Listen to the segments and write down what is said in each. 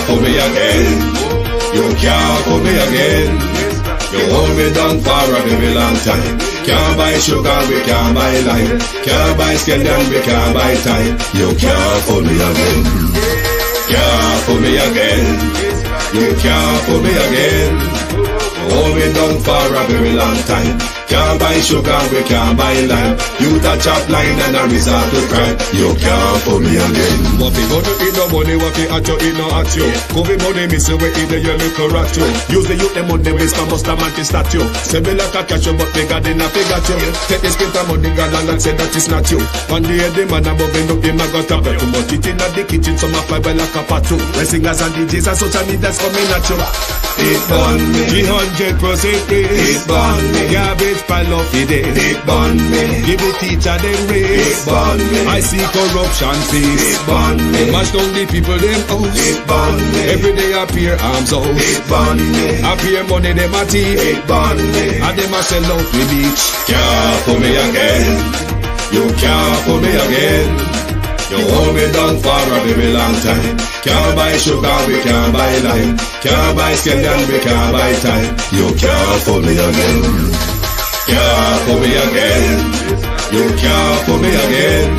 fool me again. You can't fool me again. You hold me down for a very long time. Can't buy sugar, we can't buy lime. Can't buy scallion, we can't buy time. You can't fool me again. Can't fool me again. You can't fool me again. Hold me down for a very long time. Can't buy sugar, we can't buy lime. You touch up line and I resort to crime. You can't fool me again. What fi go to eat no money, what fi at you, eat no at you. Covid money, miss away in the year little rat you. Use the youth, the money, waste my must have man to statue. Say me like a catch you, but they got in a figure you. Take this bit of money, girl, and say that is not you. One day the man above me up him, I got a bed. Too much it in the kitchen, some a fly by like a patu. My singers and DJs and social media's coming at you. It burn me. 300% It burn me. Garbage pile up the day. It burn me. Give the teacher them It raise. burn me. I see corruption face. It burn me. Mash down the people them house. It burn me. Every day appear arms out. It burn me. Appear money them a thief. It burn me. And them a sell out the beach. Can't fool me again. You can't fool me again. You hold me down for a very long time. Can't buy sugar, we can't buy lime. Can't buy scallion, we can't buy time. You can't fool me again. Can't fool me again. You can't fool me again.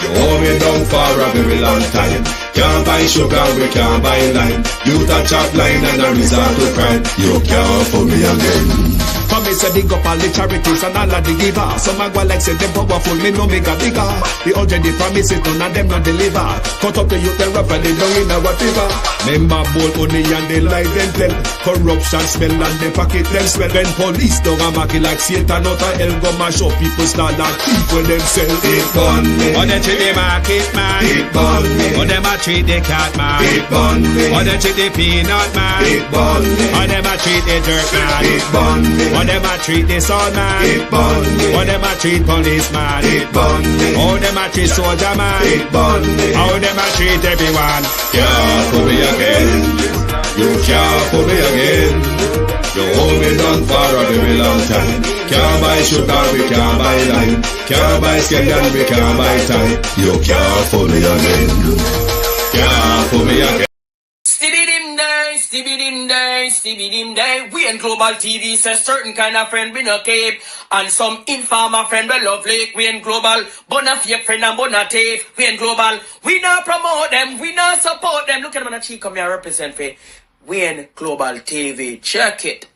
You hold me down for a very long time. Can't buy sugar, we can't buy lime. You touch up line and I resort to crime. You can't fool me again. For me say dig up all the charities and all of the givers. Some a go like say them powerful, me no make a bigger. The already promises none of them not deliver. Cut up the youth, they rap and they down in a whatever. Member bold money and they lie them tell. Corruption smell and they pocket them swell. When police don't a market like Satan out of hell, go mash up people start like thief when them sell. It burn me. Or they treat the market man. It burn me. Or them a treat the cat man. It burn me. Or they treat the peanut man. It burn me. Or them a treat the dirt man. It burn me. Or them a treat the sun man. It burn me. Or them a treat policeman. It burn me. How them a treat soldier man. It burn me. How them a treat everyone. Can't fool me again. You can't fool me again. You hold me down for a very long time. Can't buy sugar, we can't buy lime. Can't buy scallion, we can't buy time. You can't fool me again. Can't fool me again. Stevie dim day. We in Global TV says certain kind of friend we no cape. And some informer friend we love lake. We in Global, bona fake friend and bona tape. We in Global, we not promote them, we not support them. Look at them on the cheek, come here represent for we in Global TV. Check it.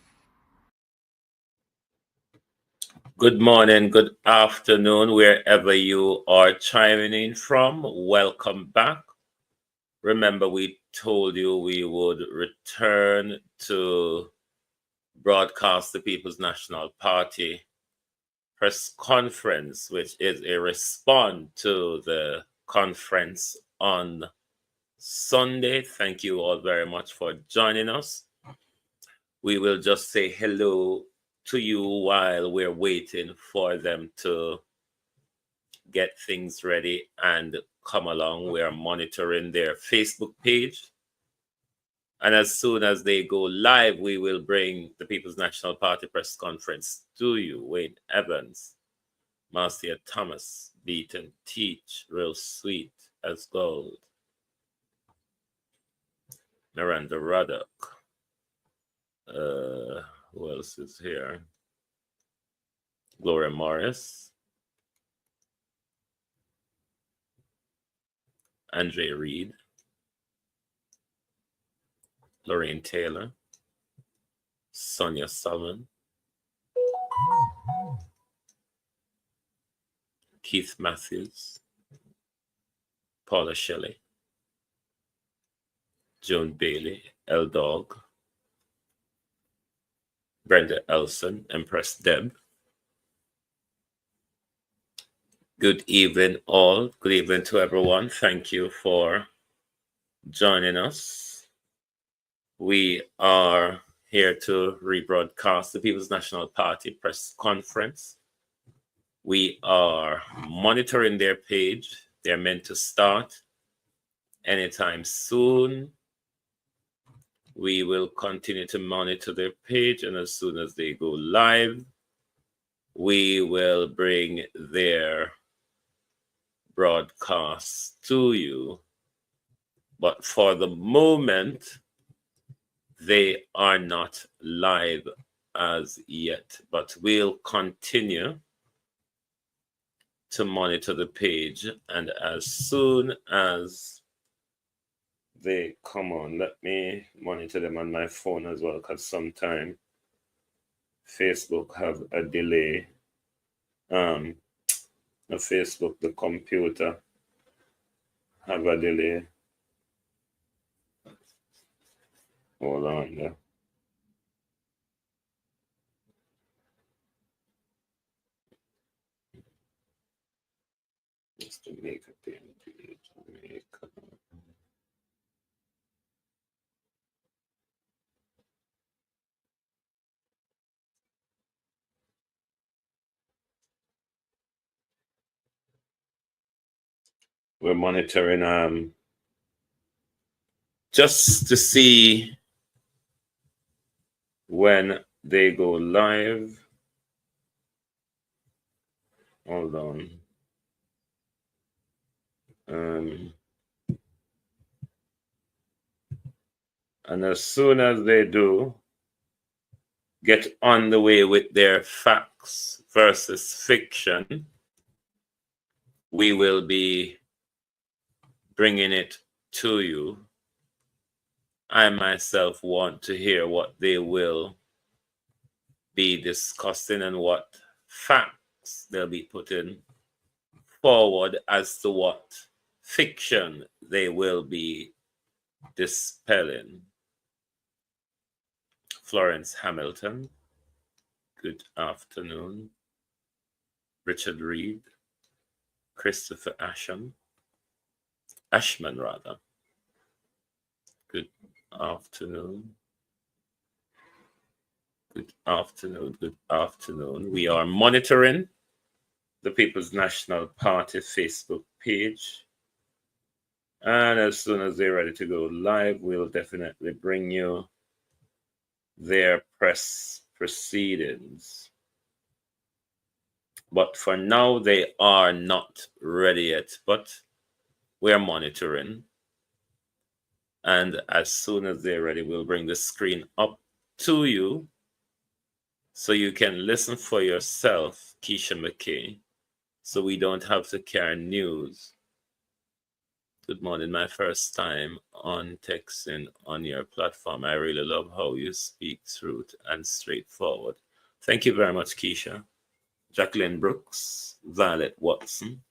Good morning, good afternoon, wherever you are chiming in from. Welcome back. Remember, we told you we would return to broadcast the People's National Party press conference, which is a response to the conference on Sunday. Thank you all very much for joining us. We will just say hello to you while we're waiting for them to get things ready and come along. We are monitoring their Facebook page. And as soon as they go live, we will bring the People's National Party press conference to you. Wayne Evans, Marcia Thomas, Beat and Teach, real sweet as gold. Miranda Ruddock. Who else is here? Gloria Morris. Andre Reed. Lorraine Taylor. Sonia Sullivan. Keith Matthews. Paula Shelley. Joan Bailey, L-Dog. Brenda Elson, Empress Deb. Good evening, all. Good evening to everyone. Thank you for joining us. We are here to rebroadcast the People's National Party press conference. We are monitoring their page. They're meant to start anytime soon. We will continue to monitor their page, and as soon as they go live, we will bring their broadcast to you But for the moment, they are not live as yet. But we'll continue to monitor the page, and as soon as they come on, let me monitor them on my phone as well, because sometimes Facebook have a delay. The Facebook, the computer have a delay. Hold on there. Just to make a PNP, we're monitoring just to see when they go live. Hold on. And as soon as they do get on the way with their facts versus fiction, we will be bringing it to you. I myself want to hear what they will be discussing and what facts they'll be putting forward as to what fiction they will be dispelling. Florence Hamilton, good afternoon. Richard Reed, Christopher Ashman, good afternoon. Good afternoon, good afternoon. We are monitoring the People's National Party Facebook page. And as soon as they're ready to go live, we'll definitely bring you their press proceedings. But for now, they are not ready yet, but we are monitoring. And as soon as they're ready, we'll bring the screen up to you so you can listen for yourself, Keisha McKay, so we don't have to carry news. Good morning, my first time on texting on your platform. I really love how you speak truth and straightforward. Thank you very much, Keisha. Jacqueline Brooks, Violet Watson.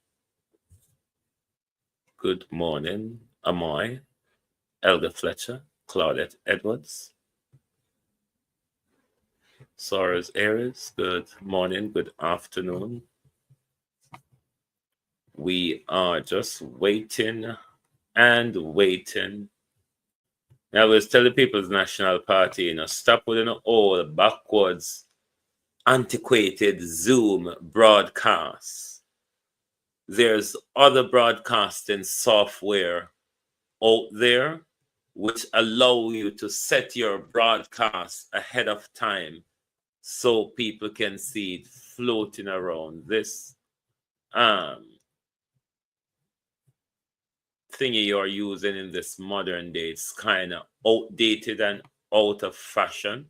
Good morning, Amoy, Elga Fletcher, Claudette Edwards. Soros Aries, good morning, good afternoon. We are just waiting and waiting. Now, I was telling the People's National Party, stop with an old, backwards, antiquated Zoom broadcasts. There's other broadcasting software out there which allow you to set your broadcast ahead of time so people can see it floating around. This thingy you're using in this modern day, it's kind of outdated and out of fashion.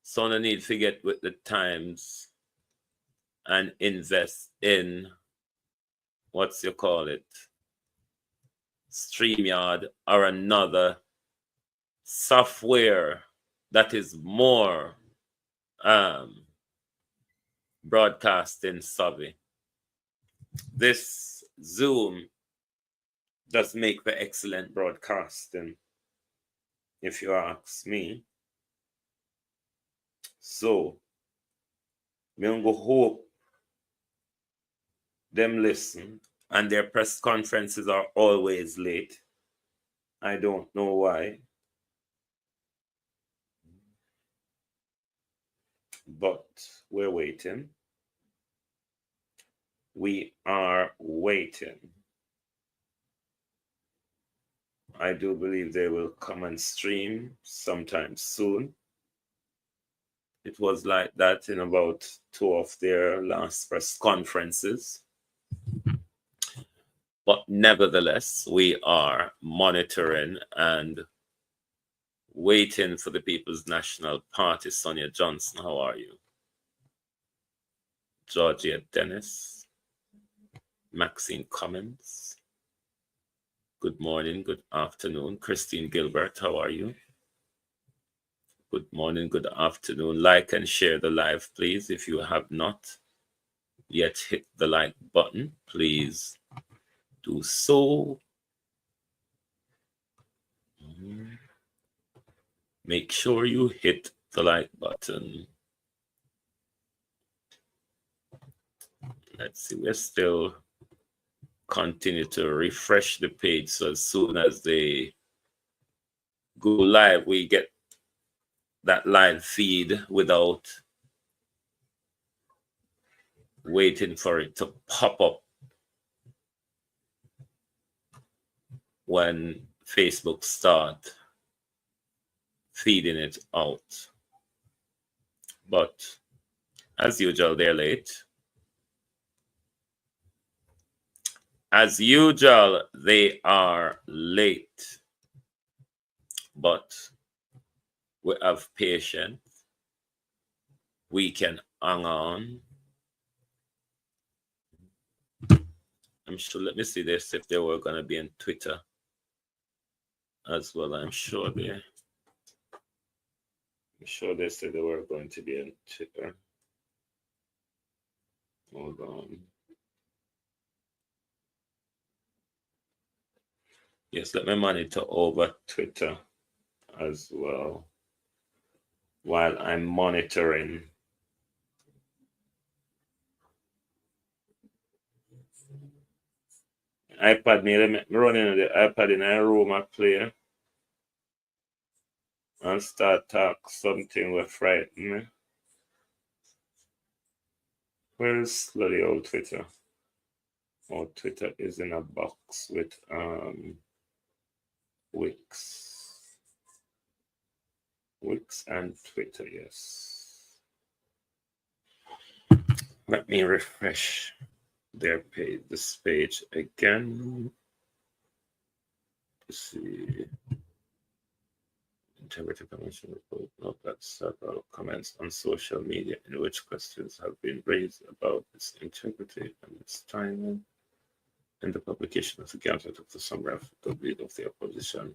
So no need to get with the times and invest in StreamYard or another software that is more broadcasting savvy. This Zoom does make for excellent broadcasting, if you ask me. So, I'm going to hope them listen, and their press conferences are always late. I don't know why. But we're waiting. We are waiting. I do believe they will come and stream sometime soon. It was like that in about 2 of their last press conferences. But nevertheless, we are monitoring and waiting for the People's National Party. Sonia Johnson, how are you? Georgia Dennis, Maxine Cummins, good morning, good afternoon. Christine Gilbert, how are you? Good morning, good afternoon. Like and share the live, please. If you have not yet hit the like button, please do so. Make sure you hit the like button. Let's see, we're still continue to refresh the page, so as soon as they go live, we get that live feed without waiting for it to pop up when Facebook start feeding it out. But as usual, they're late. As usual, they are late. But we have patience. We can hang on. I'm sure, let me see this, if they were going to be on Twitter as well. I'm sure they said they were going to be on Twitter. Hold on. Yes, let me monitor over Twitter as well while I'm monitoring. iPad, let me run in the iPad in a room I play and start talk something will frighten me. Where's bloody old Twitter? Oh, Twitter is in a box with Wix and Twitter, yes. Let me refresh their page, this page again. Let's see. Integrity Commission report. Note that several comments on social media in which questions have been raised about its integrity and its timing in the publication of the Gazette of the summary of the lead of the opposition.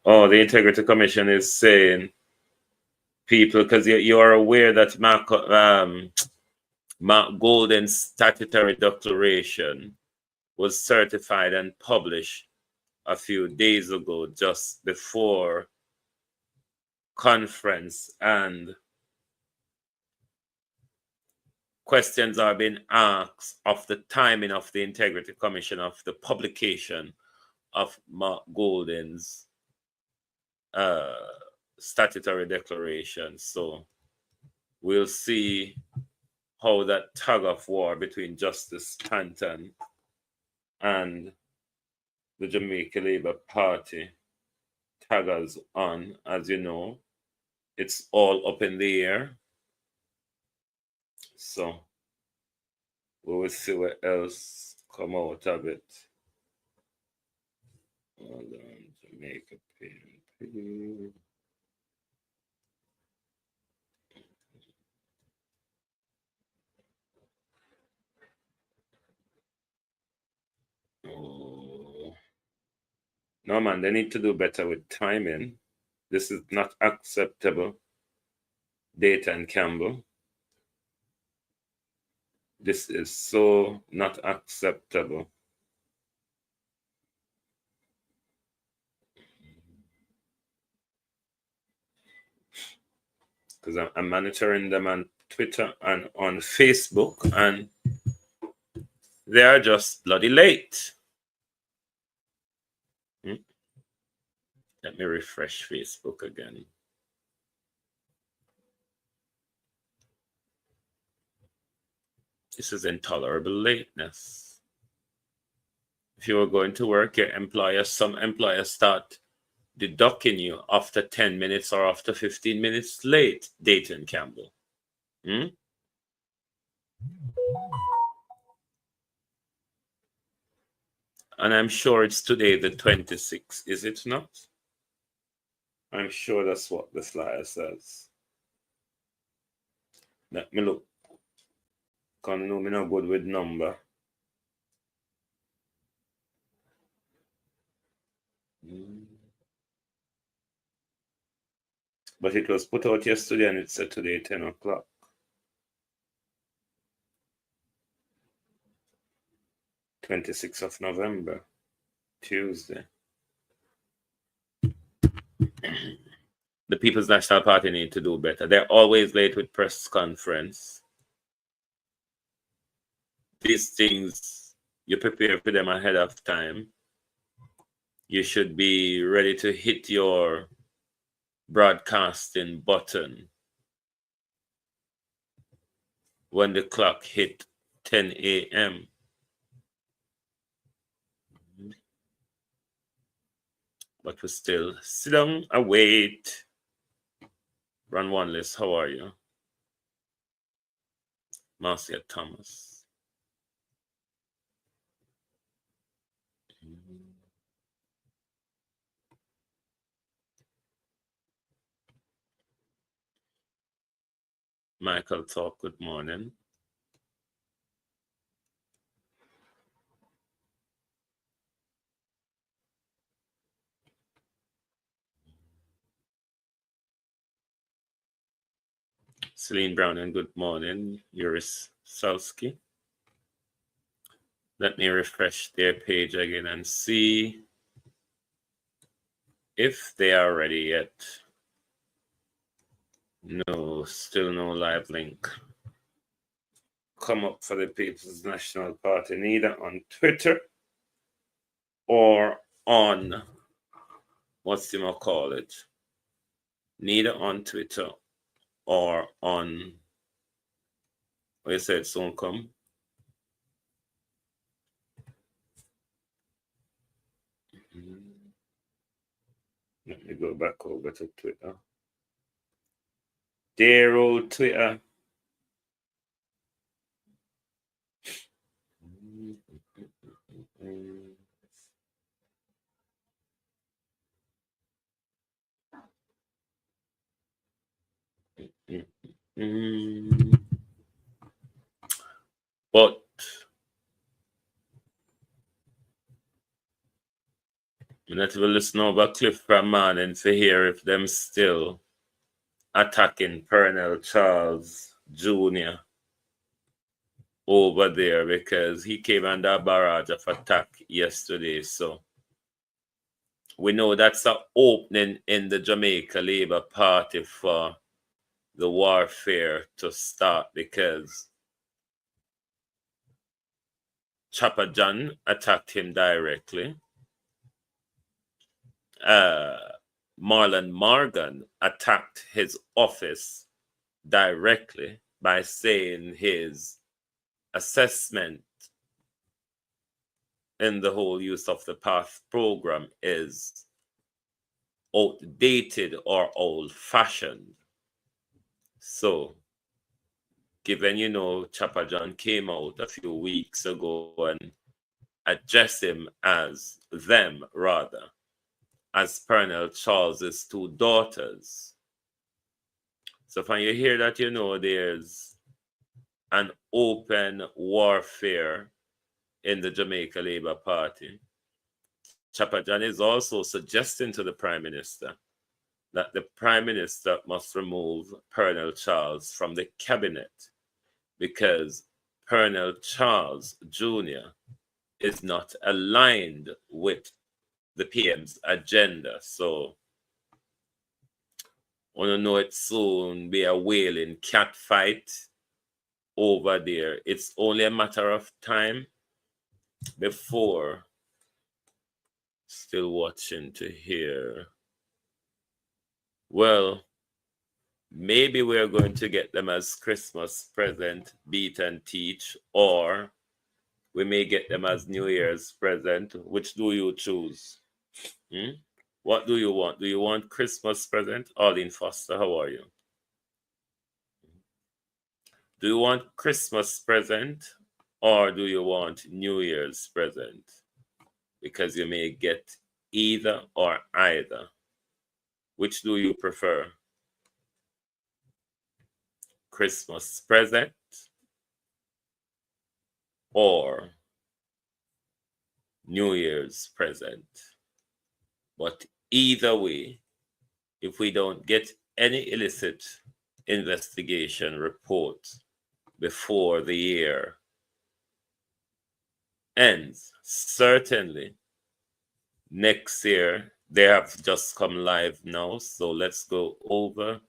Oh, the Integrity Commission is saying, people, because you are aware that Mark Golden's statutory declaration was certified and published a few days ago, just before conference, and questions are being asked of the timing of the Integrity Commission of the publication of Mark Golden's statutory declaration. So we'll see how that tug of war between Justice Stanton and the Jamaica Labour Party taggers on. As you know, it's all up in the air. So we will see what else come out of it. Hold on, Jamaica PNP. Oh. No, man, they need to do better with timing. This is not acceptable. Dayton Campbell. This is so not acceptable. Because I'm monitoring them on Twitter and on Facebook, and they are just bloody late. Let me refresh Facebook again. This is intolerable lateness. If you are going to work, your employer, some employers start deducting you after 10 minutes or after 15 minutes late, Dayton Campbell. And I'm sure it's today, the 26th, is it not? I'm sure that's what the flyer says. Let me look. Because I know me not good with number. But it was put out yesterday and it said today 10 o'clock. '26th of November, Tuesday. The People's National Party need to do better. They're always late with press conference. These things, you prepare for them ahead of time. You should be ready to hit your broadcasting button when the clock hit 10 a.m. But we still sit down and wait. Run one list, how are you? Marcia Thomas. Michael Talk, good morning. Celine Brown, and good morning. Yuris Salsky. Let me refresh their page again and see if they are ready yet. No, still no live link. Come up for the People's National Party, neither on Twitter or on, what's the more call it? Neither on Twitter or on, what you said, soon come? Let me go back over to Twitter. Dear old Twitter. But I'm not even listening over Cliff from morning to hear if them still attacking Pernell Charles Jr. over there, because he came under a barrage of attack yesterday. So we know that's an opening in the Jamaica Labour Party for the warfare to start, because Chopper John attacked him directly. Marlon Morgan attacked his office directly by saying his assessment in the whole use of the PATH program is outdated or old-fashioned. So, given, Chopper John came out a few weeks ago and addressed him as them, rather, as Pernell Charles's two daughters. So when you hear that, there's an open warfare in the Jamaica Labour Party. Chopper John is also suggesting to the Prime Minister that the Prime Minister must remove Pernell Charles from the cabinet, because Pernell Charles Jr. is not aligned with the PM's agenda. So, I don't know, it soon be a wailing cat fight over there. It's only a matter of time before. Still watching to hear. Well, maybe we're going to get them as Christmas present, beat and teach, or we may get them as New Year's present. Which do you choose? What do you want? Do you want Christmas present? Arlene Foster, how are you? Do you want Christmas present or do you want New Year's present? because you may get either or either. Which do you prefer? Christmas present or New Year's present? But either way, if we don't get any illicit investigation report before the year ends, certainly next year, they have just come live now, so let's go over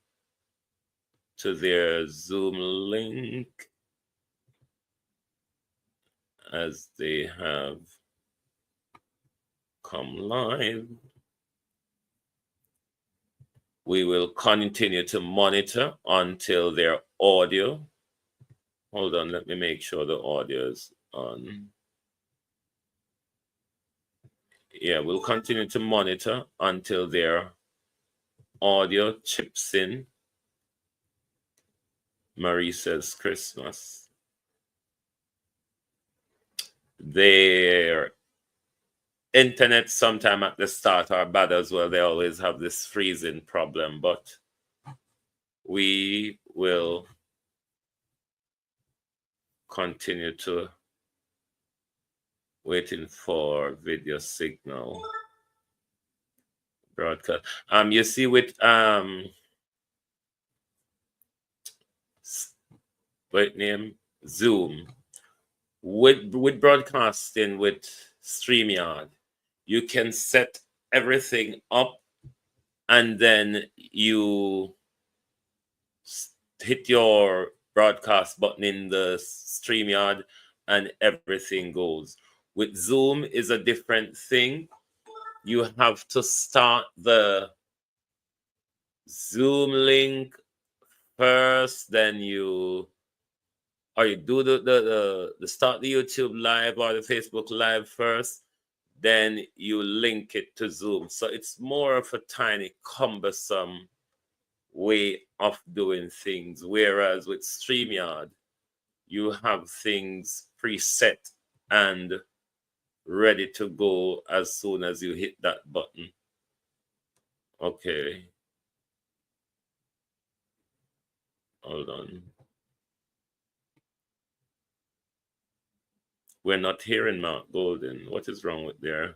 to their Zoom link as they have come live. We will continue to monitor until their audio. Hold on, let me make sure the audio is on. Yeah, we'll continue to monitor until their audio chips in. Marie says Christmas. Their internet sometime at the start are bad as well. They always have this freezing problem, but we will continue to waiting for video signal broadcast. You see with Zoom with broadcasting with StreamYard, you can set everything up and then you hit your broadcast button in the StreamYard and everything goes. With Zoom is a different thing. You have to start the Zoom link first, then you do the start the YouTube live or the Facebook live first, then you link it to Zoom. So it's more of a tiny cumbersome way of doing things. Whereas with StreamYard, you have things preset and ready to go as soon as you hit that button. Okay. Hold on. We're not hearing Mark Golden. What is wrong with there?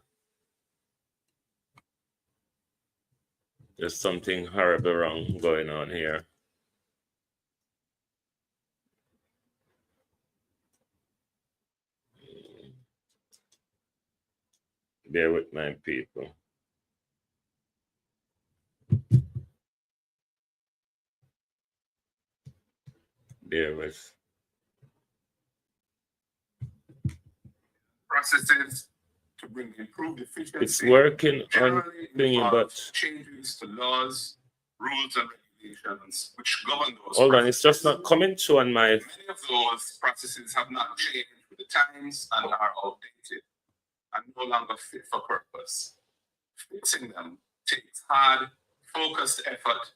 There's something horrible wrong going on here. Bear with my people. Bear with. Processes to bring improved efficiency. It's working on thingy, but changes to laws, rules, and regulations which govern those. Hold on, it's just not coming through on my. Many of those processes have not changed with the times and are outdated and no longer fit for purpose. Fixing them takes hard, focused effort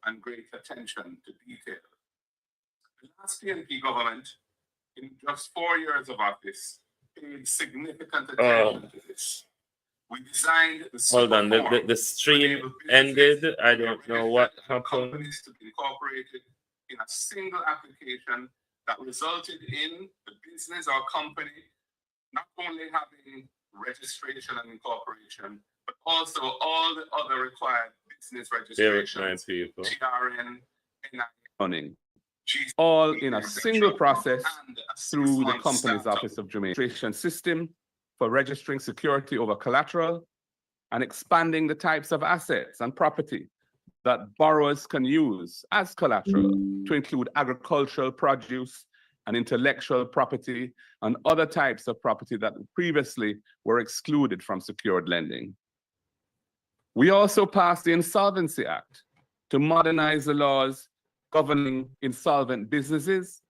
and great attention to detail. The last PNP government, in just 4 years of office, paid significant attention to this. We designed the Hold on, the stream ended. I don't know what happened. Companies to be incorporated in a single application that resulted in the business or company not only having registration and incorporation, but also all the other required business registrations, TRN, NI, all in a single process through the Companies Office of Registration System for registering security over collateral and expanding the types of assets and property that borrowers can use as collateral to include agricultural produce and intellectual property and other types of property that previously were excluded from secured lending. We also passed the Insolvency Act to modernize the laws governing insolvent businesses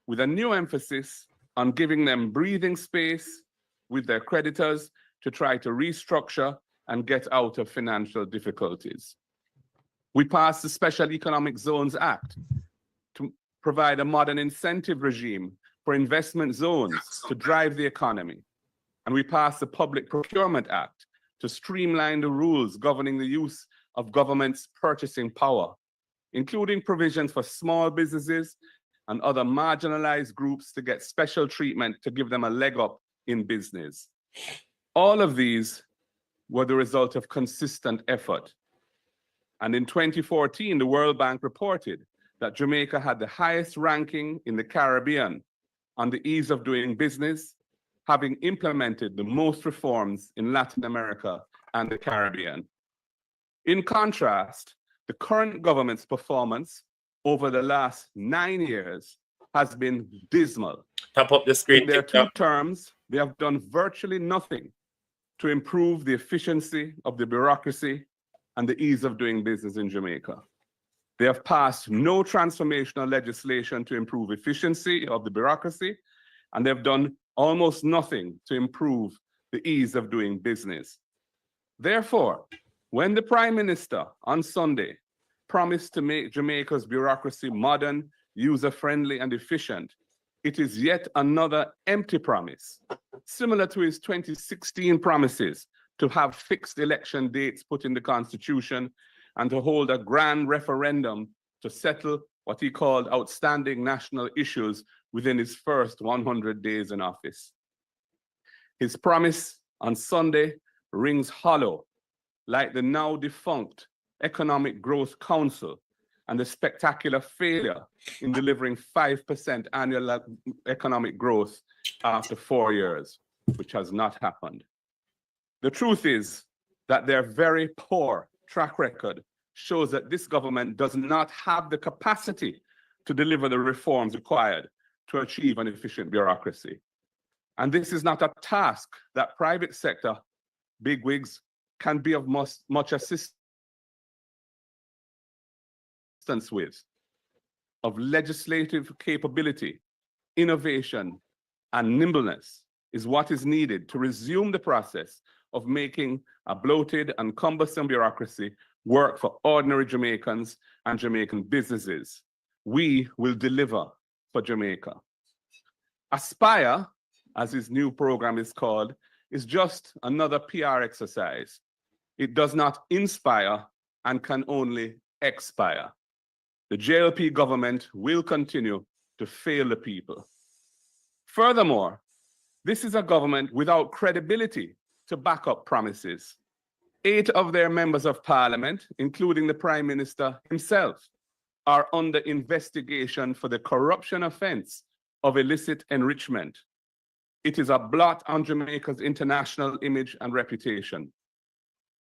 with a new emphasis on giving them breathing space with their creditors to try to restructure and get out of financial difficulties. We passed the Special Economic Zones Act to provide a modern incentive regime for investment zones to drive the economy. And we passed the Public Procurement Act to streamline the rules governing the use of government's purchasing power, including provisions for small businesses and other marginalized groups to get special treatment to give them a leg up in business. All of these were the result of consistent effort. And in 2014, the World Bank reported that Jamaica had the highest ranking in the Caribbean on the ease of doing business, having implemented the most reforms in Latin America and the Caribbean. In contrast, the current government's performance over the last 9 years has been dismal. Tap up the screen. In their 2 terms, they have done virtually nothing to improve the efficiency of the bureaucracy and the ease of doing business in Jamaica. They have passed no transformational legislation to improve efficiency of the bureaucracy, and they've done almost nothing to improve the ease of doing business. Therefore, when the Prime Minister on Sunday promised to make Jamaica's bureaucracy modern, user-friendly, and efficient, it is yet another empty promise, similar to his 2016 promises to have fixed election dates put in the Constitution and to hold a grand referendum to settle what he called outstanding national issues within his first 100 days in office. His promise on Sunday rings hollow, like the now defunct Economic Growth Council and the spectacular failure in delivering 5% annual economic growth after 4 years, which has not happened. The truth is that their very poor track record shows that this government does not have the capacity to deliver the reforms required to achieve an efficient bureaucracy. And this is not a task that private sector bigwigs can be of much assistance with. Of legislative capability, innovation, and nimbleness is what is needed to resume the process of making a bloated and cumbersome bureaucracy work for ordinary Jamaicans and Jamaican businesses. We will deliver for Jamaica. Aspire, as his new program is called, is just another PR exercise. It does not inspire and can only expire. The JLP government will continue to fail the people. Furthermore, this is a government without credibility to back up promises. 8 of their members of parliament, including the Prime Minister himself, are under investigation for the corruption offense of illicit enrichment. It is a blot on Jamaica's international image and reputation.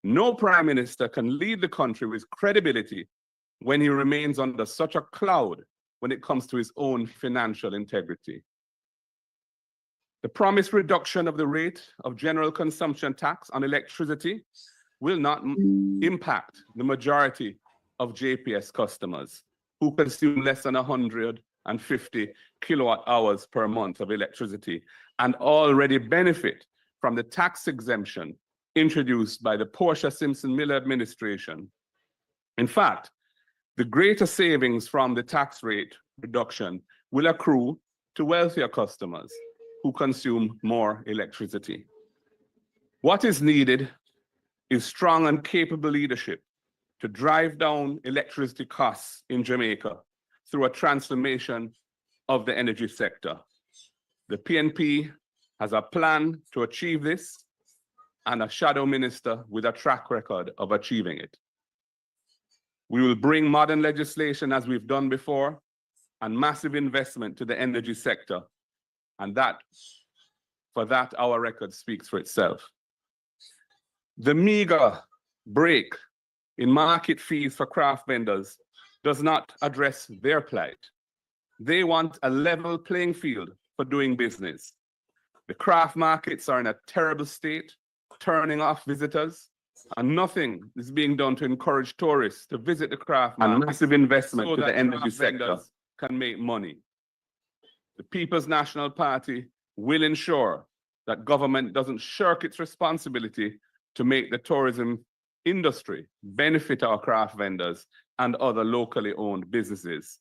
No Prime Minister can lead the country with credibility when he remains under such a cloud when it comes to his own financial integrity. The promised reduction of the rate of general consumption tax on electricity will not impact the majority of JPS customers who consume less than 150 kilowatt hours per month of electricity and already benefit from the tax exemption introduced by the Portia Simpson Miller administration. In fact, the greater savings from the tax rate reduction will accrue to wealthier customers who consume more electricity. What is needed is strong and capable leadership to drive down electricity costs in Jamaica through a transformation of the energy sector. The PNP has a plan to achieve this and a shadow minister with a track record of achieving it. We will bring modern legislation as we've done before and massive investment to the energy sector. And for that, our record speaks for itself. The meager break in market fees for craft vendors does not address their plight. They want a level playing field for doing business. The craft markets are in a terrible state, turning off visitors, and nothing is being done to encourage tourists to visit the craft market. And massive investment to the energy sector can make money. The People's National Party will ensure that government doesn't shirk its responsibility to make the tourism industry benefit our craft vendors and other locally owned businesses.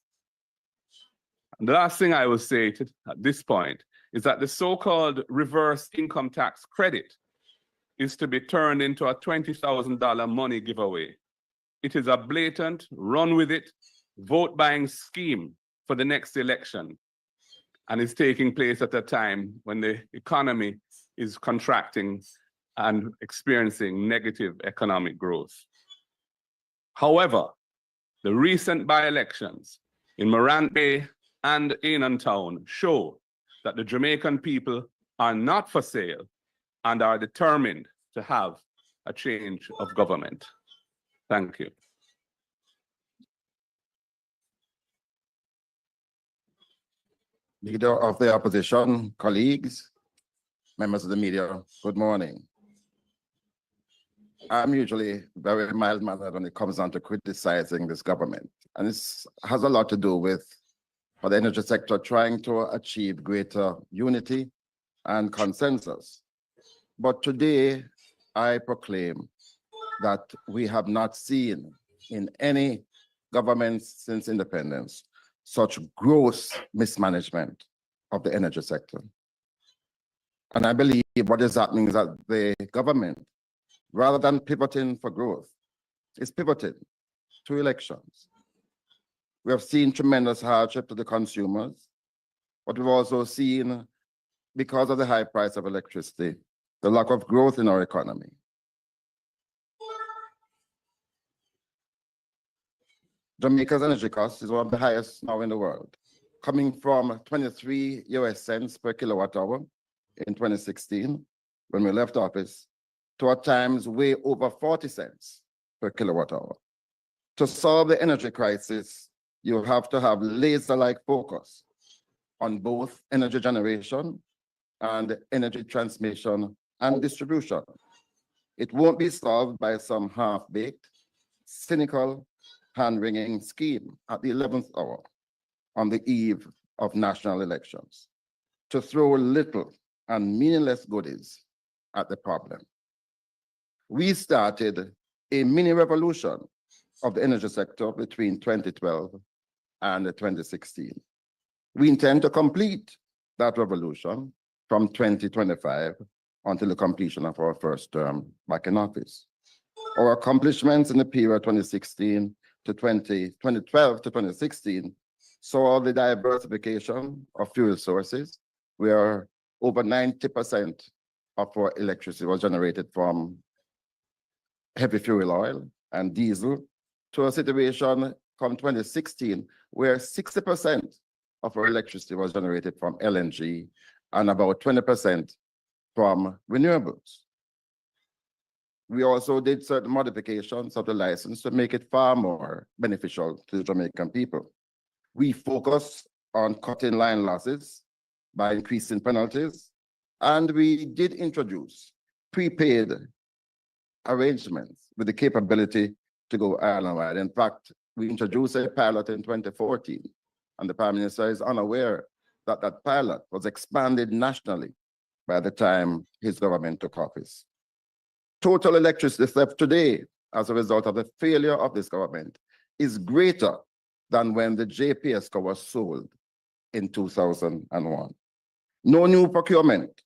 And the last thing I will say at this point is that the so-called reverse income tax credit is to be turned into a $20,000 money giveaway. It is a blatant, run with it, vote buying scheme for the next election, and is taking place at a time when the economy is contracting and experiencing negative economic growth. However, the recent by-elections in Morant Bay and Annan Town show that the Jamaican people are not for sale and are determined to have a change of government. Thank you. Leader of the opposition, colleagues, members of the media, good morning. I'm usually very mild-mannered when it comes down to criticizing this government. And this has a lot to do with for the energy sector trying to achieve greater unity and consensus. But today, I proclaim that we have not seen in any government since independence such gross mismanagement of the energy sector. And I believe what is happening is that the government, rather than pivoting for growth, is pivoting to elections. We have seen tremendous hardship to the consumers, but we've also seen, because of the high price of electricity, the lack of growth in our economy. Jamaica's energy cost is one of the highest now in the world, coming from 23 US cents per kilowatt hour in 2016, when we left office, to at times way over 40 cents per kilowatt hour. To solve the energy crisis, you have to have laser-like focus on both energy generation and energy transmission and distribution. It won't be solved by some half-baked, cynical, hand-wringing scheme at the 11th hour on the eve of national elections to throw little and meaningless goodies at the problem. We started a mini revolution of the energy sector between 2012 and 2016. We intend to complete that revolution from 2025 until the completion of our first term back in office. Our accomplishments in the period 2012 to 2016 saw the diversification of fuel sources, where over 90% of our electricity was generated from heavy fuel oil and diesel, to a situation from 2016 where 60% of our electricity was generated from LNG and about 20% from renewables. We also did certain modifications of the license to make it far more beneficial to the Jamaican people. We focused on cutting line losses by increasing penalties, and we did introduce prepaid arrangements with the capability to go island-wide. In fact, we introduced a pilot in 2014, and the Prime Minister is unaware that that pilot was expanded nationally by the time his government took office. Total electricity theft today, as a result of the failure of this government, is greater than when the JPSCO was sold in 2001. No new procurement,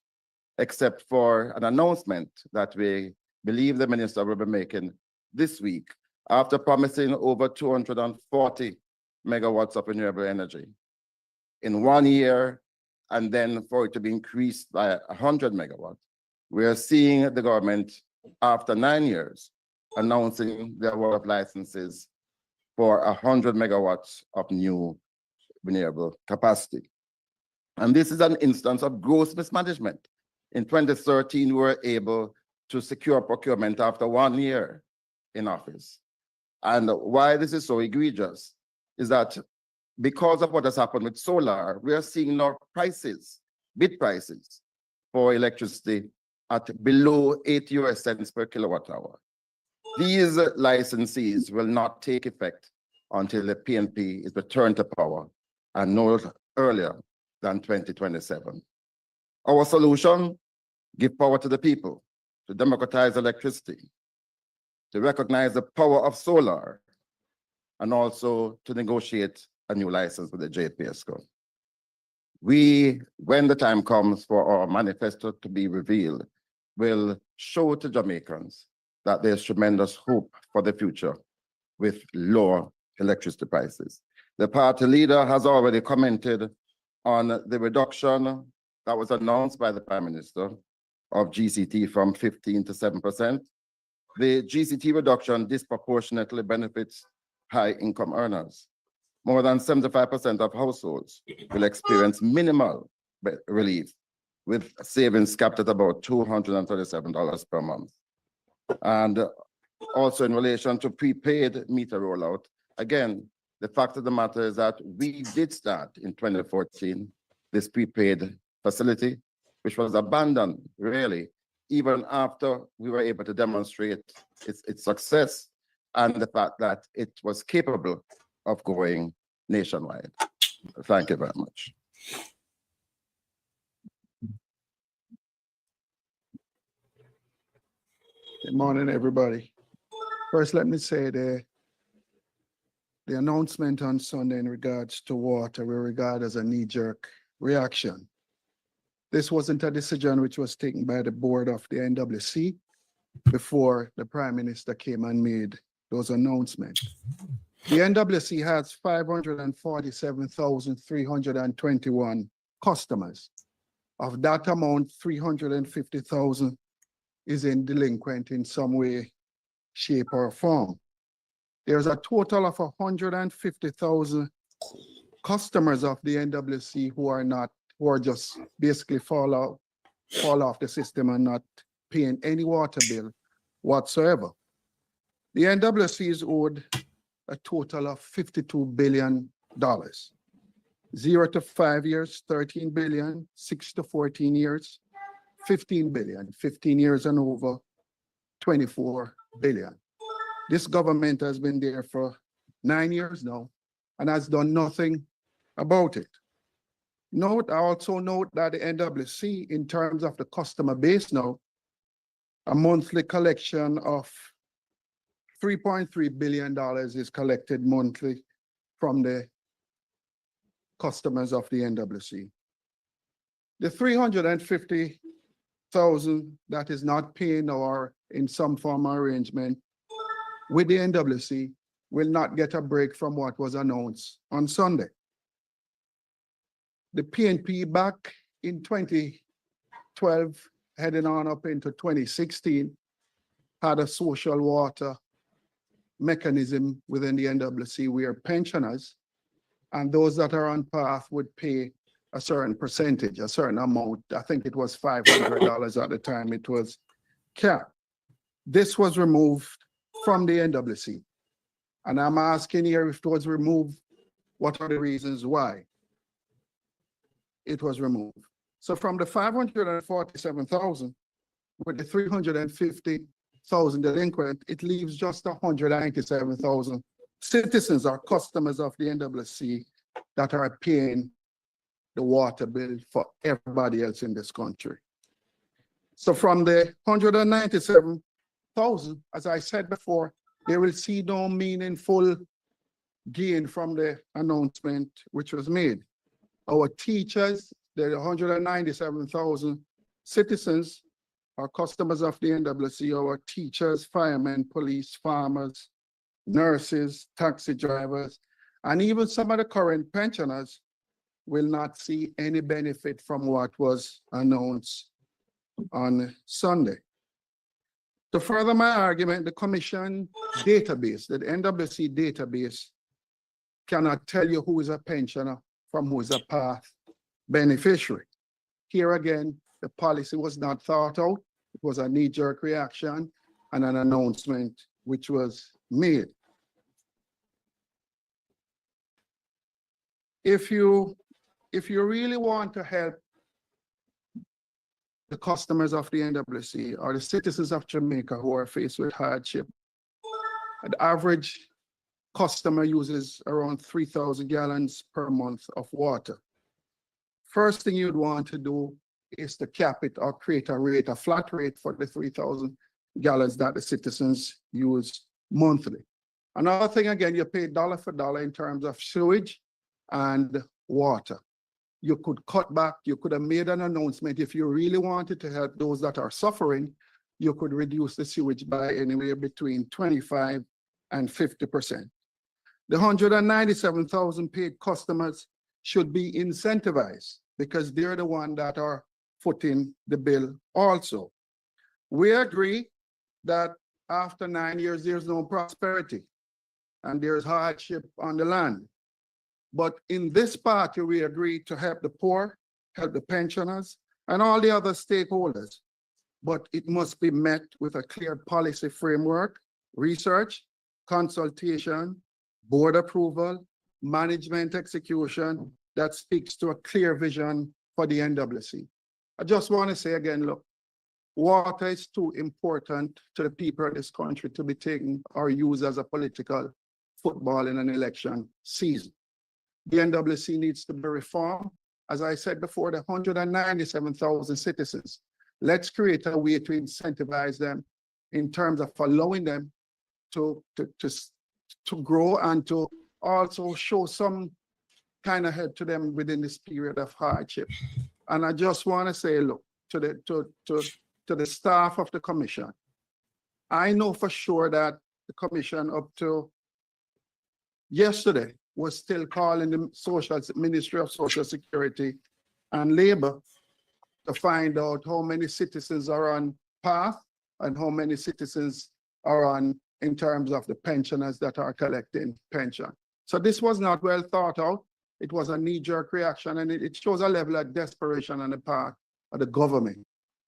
except for an announcement that we believe the minister will be making this week, after promising over 240 megawatts of renewable energy in 1 year, and then for it to be increased by 100 megawatts. We are seeing the government, after 9 years, announcing the award of licenses for 100 megawatts of new renewable capacity. And this is an instance of gross mismanagement. In 2013, we were able to secure procurement after 1 year in office. And why this is so egregious is that because of what has happened with solar, we are seeing now prices, bid prices for electricity at below 8 US cents per kilowatt hour. These licenses will not take effect until the PNP is returned to power, and no earlier than 2027. Our solution: give power to the people, to democratize electricity, to recognize the power of solar, and also to negotiate a new license with the JPSCO. when the time comes for our manifesto to be revealed, will show to Jamaicans that there's tremendous hope for the future with lower electricity prices. The party leader has already commented on the reduction that was announced by the Prime Minister of GCT from 15 to 7%. The GCT reduction disproportionately benefits high-income earners. More than 75% of households will experience minimal relief, with savings capped at about $237 per month. And also in relation to prepaid meter rollout, again, the fact of the matter is that we did start in 2014 this prepaid facility, which was abandoned really, even after we were able to demonstrate its success and the fact that it was capable of going nationwide. Thank you very much. Good morning, everybody. First, let me say the announcement on Sunday in regards to water we regard as a knee-jerk reaction. This wasn't a decision which was taken by the board of the NWC before the Prime Minister came and made those announcements. The NWC has 547,321 customers. Of that amount, 350,000 is in delinquent in some way, shape, or form. There's a total of 150,000 customers of the NWC who are just basically fall off the system and not paying any water bill whatsoever. The NWC is owed a total of $52 billion. 0 to 5 years, 13 billion, 6 to 14 years, 15 billion, 15 years and over, 24 billion. This government has been there for 9 years now and has done nothing about it. I also note that the NWC, in terms of the customer base now, a monthly collection of $3.3 billion is collected monthly from the customers of the NWC. The 350,000 that is not paying or in some form of arrangement with the NWC will not get a break from what was announced on Sunday. The PNP back in 2012, heading on up into 2016, had a social water mechanism within the NWC where pensioners and those that are on path would pay a certain percentage, a certain amount. I think it was $500 at the time it was capped. This was removed from the NWC. And I'm asking here, if it was removed, what are the reasons why it was removed? So from the 547,000 with the 350,000 delinquent, it leaves just 197,000 citizens or customers of the NWC that are paying the water bill for everybody else in this country. So from the 197,000, as I said before, they will see no meaningful gain from the announcement which was made. Our teachers, the 197,000 citizens are customers of the NWC, our teachers, firemen, police, farmers, nurses, taxi drivers, and even some of the current pensioners will not see any benefit from what was announced on Sunday. To further my argument, the Commission database, the NWC database, cannot tell you who is a pensioner from who is a path beneficiary. Here again, the policy was not thought out. It was a knee-jerk reaction and an announcement which was made. If you really want to help the customers of the NWC or the citizens of Jamaica who are faced with hardship, an average customer uses around 3,000 gallons per month of water. First thing you'd want to do is to cap it or create a rate, a flat rate for the 3,000 gallons that the citizens use monthly. Another thing, again, you pay dollar for dollar in terms of sewage and water. you could cut back, you could have made an announcement. If you really wanted to help those that are suffering, you could reduce the sewage by anywhere between 25 and 50%. The 197,000 paid customers should be incentivized because they're the ones that are footing the bill also. We agree that after 9 years, there's no prosperity and there's hardship on the land. But in this party, we agree to help the poor, help the pensioners, and all the other stakeholders. But it must be met with a clear policy framework, research, consultation, board approval, management execution that speaks to a clear vision for the NWC. I just want to say again, look, water is too important to the people of this country to be taken or used as a political football in an election season. The NWC needs to be reformed. As I said before, the 197,000 citizens, let's create a way to incentivize them in terms of allowing them to grow and to also show some kind of help to them within this period of hardship. And I just want to say, look, to the staff of the commission, I know for sure that the commission up to yesterday was still calling the Ministry of Social Security and Labor to find out how many citizens are on path and how many citizens are on in terms of the pensioners that are collecting pension. So this was not well thought out. It was a knee-jerk reaction, and it shows a level of desperation on the part of the government.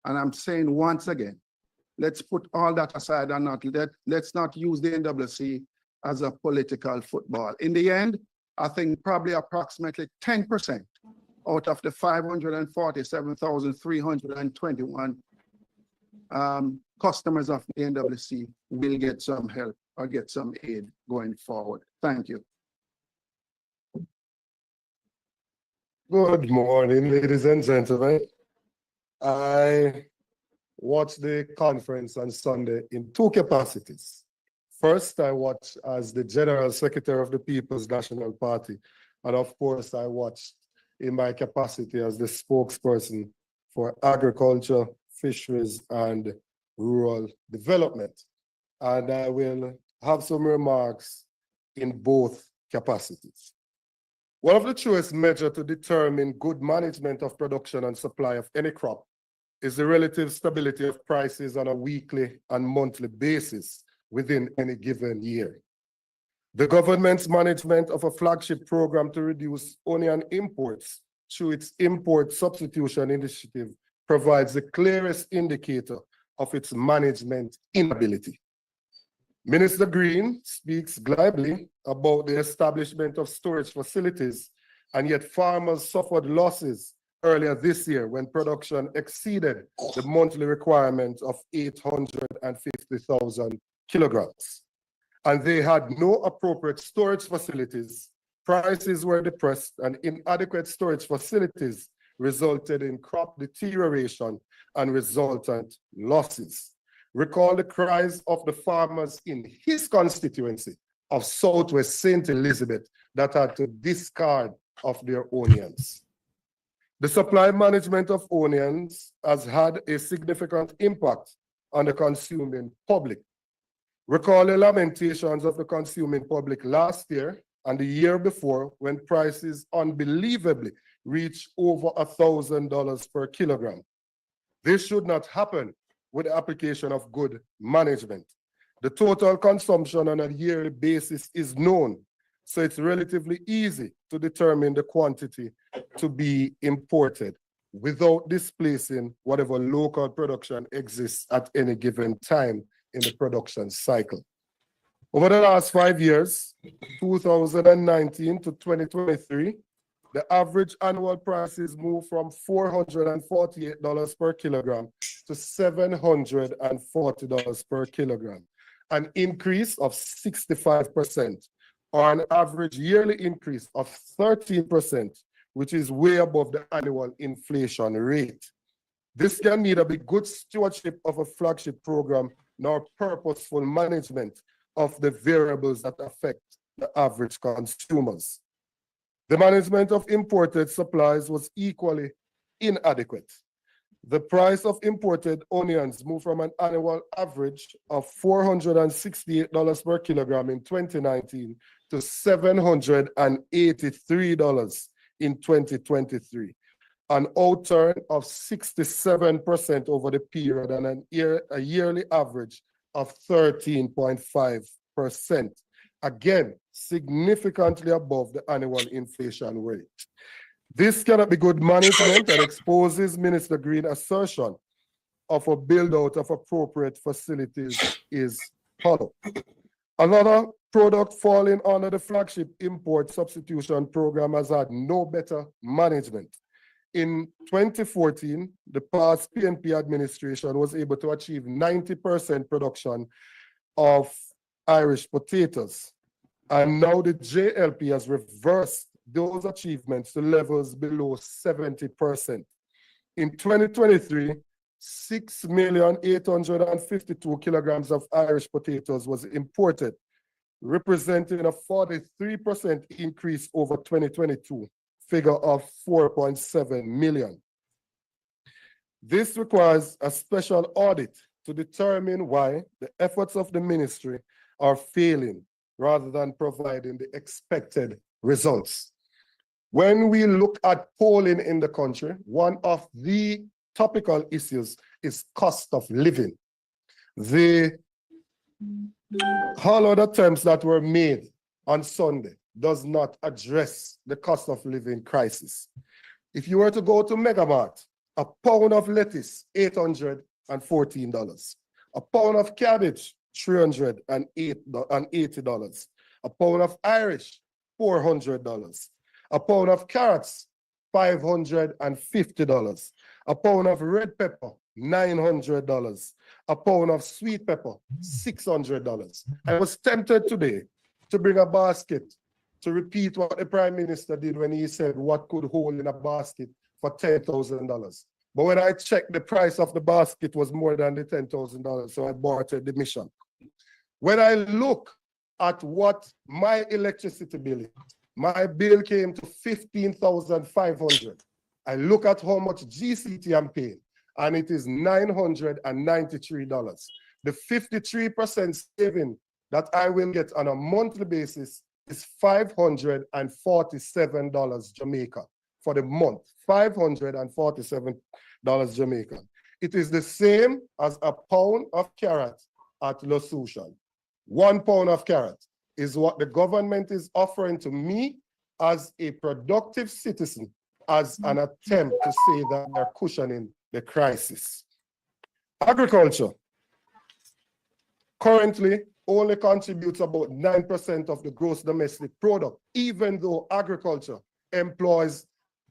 And I'm saying once again, let's put all that aside and let's not use the NWC as a political football. In the end, I think probably approximately 10% out of the 547,321 customers of the NWC will get some help or get some aid going forward. Thank you. Good morning, ladies and gentlemen. I watched the conference on Sunday in two capacities. First, I watched as the General Secretary of the People's National Party. And of course, I watched in my capacity as the spokesperson for agriculture, fisheries, and rural development. And I will have some remarks in both capacities. One of the truest measures to determine good management of production and supply of any crop is the relative stability of prices on a weekly and monthly basis within any given year. The government's management of a flagship program to reduce onion imports through its import substitution initiative provides the clearest indicator of its management inability. Minister Green speaks glibly about the establishment of storage facilities, and yet farmers suffered losses earlier this year when production exceeded the monthly requirement of 850,000 kilograms. And they had no appropriate storage facilities, prices were depressed, and inadequate storage facilities resulted in crop deterioration and resultant losses. Recall the cries of the farmers in his constituency of Southwest St. Elizabeth that had to discard of their onions. The supply management of onions has had a significant impact on the consuming public. Recall the lamentations of the consuming public last year and the year before when prices unbelievably reached over $1,000 per kilogram. This should not happen with the application of good management. The total consumption on a yearly basis is known, so it's relatively easy to determine the quantity to be imported without displacing whatever local production exists at any given time in the production cycle. Over the last 5 years, 2019 to 2023, the average annual prices moved from $448 per kilogram to $740 per kilogram, an increase of 65%, or an average yearly increase of 13%, which is way above the annual inflation rate. This can neither be good stewardship of a flagship program nor purposeful management of the variables that affect the average consumers. The management of imported supplies was equally inadequate. The price of imported onions moved from an annual average of $468 per kilogram in 2019 to $783 in 2023, an outturn of 67% over the period and a yearly average of 13.5%. Again, significantly above the annual inflation rate. This cannot be good management and exposes Minister Green's assertion of a build-out of appropriate facilities is hollow. Another product falling under the flagship import substitution program has had no better management. In 2014, the past PNP administration was able to achieve 90% production of Irish potatoes. And now the JLP has reversed those achievements to levels below 70%. In 2023, 6,852,000 kilograms of Irish potatoes was imported, representing a 43% increase over 2022 figure of 4.7 million. This requires a special audit to determine why the efforts of the ministry are failing rather than providing the expected results. When we look at polling in the country, one of the topical issues is cost of living. The hollow attempts that were made on Sunday does not address the cost of living crisis. If you were to go to Megamart, a pound of lettuce, $814. A pound of cabbage, $380. A pound of Irish, $400. A pound of carrots, $550. A pound of red pepper, $900. A pound of sweet pepper, $600. I was tempted today to bring a basket to repeat what the Prime Minister did when he said what could hold in a basket for $10,000. But when I checked, the price of the basket was more than the $10,000, so I aborted the mission. When I look at what my electricity bill is, my bill came to $15,500. I look at how much GCT I'm paying, and it is $993. The 53% saving that I will get on a monthly basis is $547 Jamaica for the month. $547 Jamaican. It is the same as a pound of carrot at Losushan. 1 pound of carrot is what the government is offering to me as a productive citizen as an attempt to say that they're cushioning the crisis. Agriculture currently only contributes about 9% of the gross domestic product, even though agriculture employs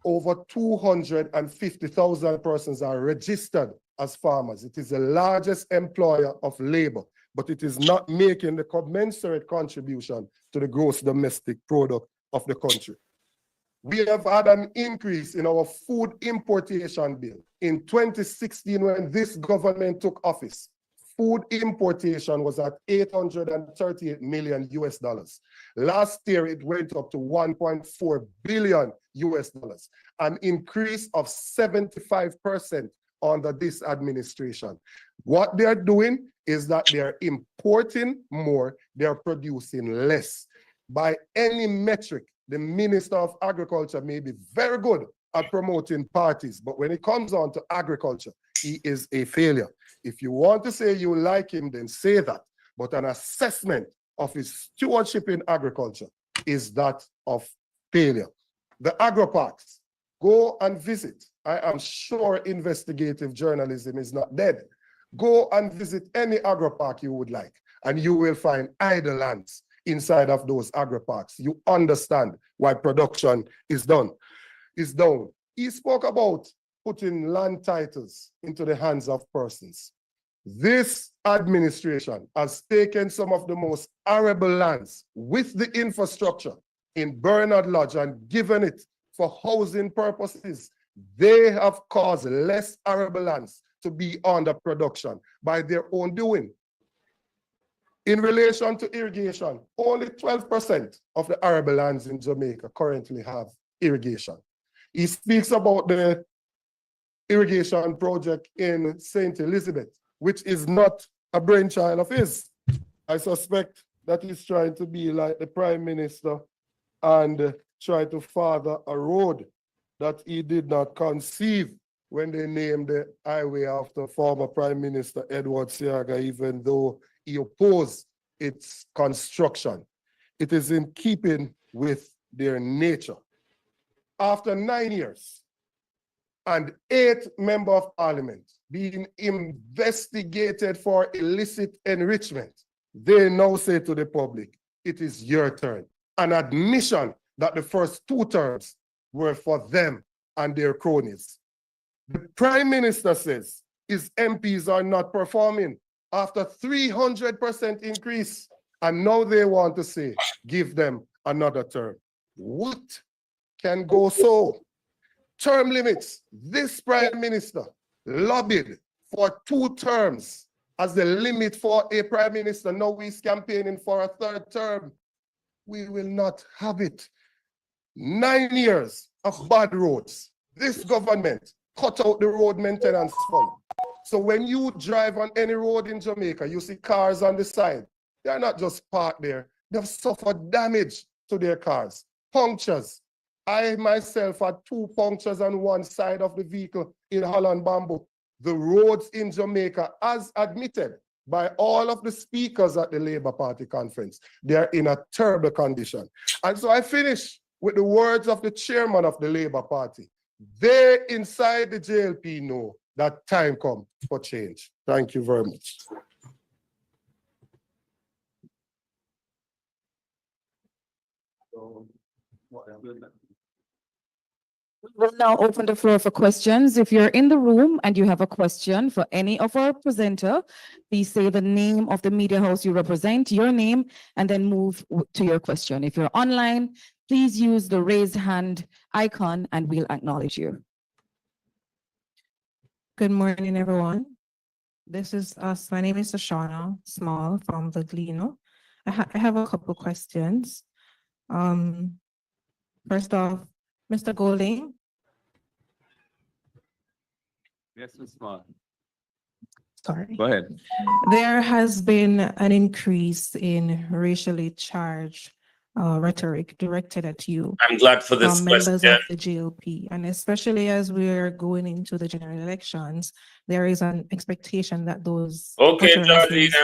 over 250,000 persons are registered as farmers. It is the largest employer of labor, but it is not making the commensurate contribution to the gross domestic product of the country. We have had an increase in our food importation bill. In 2016, when this government took office, food importation was at $838 million US. Last year, it went up to $1.4 billion US, an increase of 75% under this administration. What they're doing is that they're importing more, they're producing less. By any metric, the Minister of Agriculture may be very good at promoting parties, but when it comes on to agriculture, he is a failure. If you want to say you like him, then say that. But an assessment of his stewardship in agriculture is that of failure. The agro-parks, go and visit. I am sure investigative journalism is not dead. Go and visit any agro-park you would like, and you will find idle lands inside of those agro-parks. You understand why production is down. He spoke about putting land titles into the hands of persons. This administration has taken some of the most arable lands with the infrastructure in Bernard Lodge and given it for housing purposes. They have caused less arable lands to be under production by their own doing. In relation to irrigation, only 12% of the arable lands in Jamaica currently have irrigation. He speaks about the irrigation project in St. Elizabeth, which is not a brainchild of his. I suspect that he's trying to be like the Prime Minister and try to father a road that he did not conceive when they named the highway after former Prime Minister Edward Seaga, even though he opposed its construction. It is in keeping with their nature. After 9 years and 8 members of parliament being investigated for illicit enrichment, they now say to the public, it is your turn. An admission that the first 2 terms were for them and their cronies. The Prime Minister says his MPs are not performing after 300% increase, and now they want to say, give them another term. What can go so? Term limits. This Prime Minister lobbied for 2 terms as the limit for a Prime Minister. Now he's campaigning for a 3rd term. We will not have it. 9 years of bad roads. This government cut out the road maintenance fund. So when you drive on any road in Jamaica, you see cars on the side. They're not just parked there. They've suffered damage to their cars. Punctures. I myself had 2 punctures on one side of the vehicle in Holland Bamboo. The roads in Jamaica, as admitted by all of the speakers at the Labour Party conference, they're in a terrible condition. And so I finish with the words of the chairman of the Labour Party. They inside the JLP know that time comes for change. Thank you very much. We'll now open the floor for questions. If you're in the room and you have a question for any of our presenter, please say the name of the media house you represent, your name, and then move to your question. If you're online, please use the raise hand icon and we'll acknowledge you. Good morning, everyone. This is us. My name is Shoshana Small from the Gleno. I have a couple questions. First off, Mr. Golding. Yes, Ms. Small. Sorry. Go ahead. There has been an increase in racially charged rhetoric directed at you. I'm glad for this from members question. of the GLP, and especially as we're going into the general elections, there is an expectation that those utterances,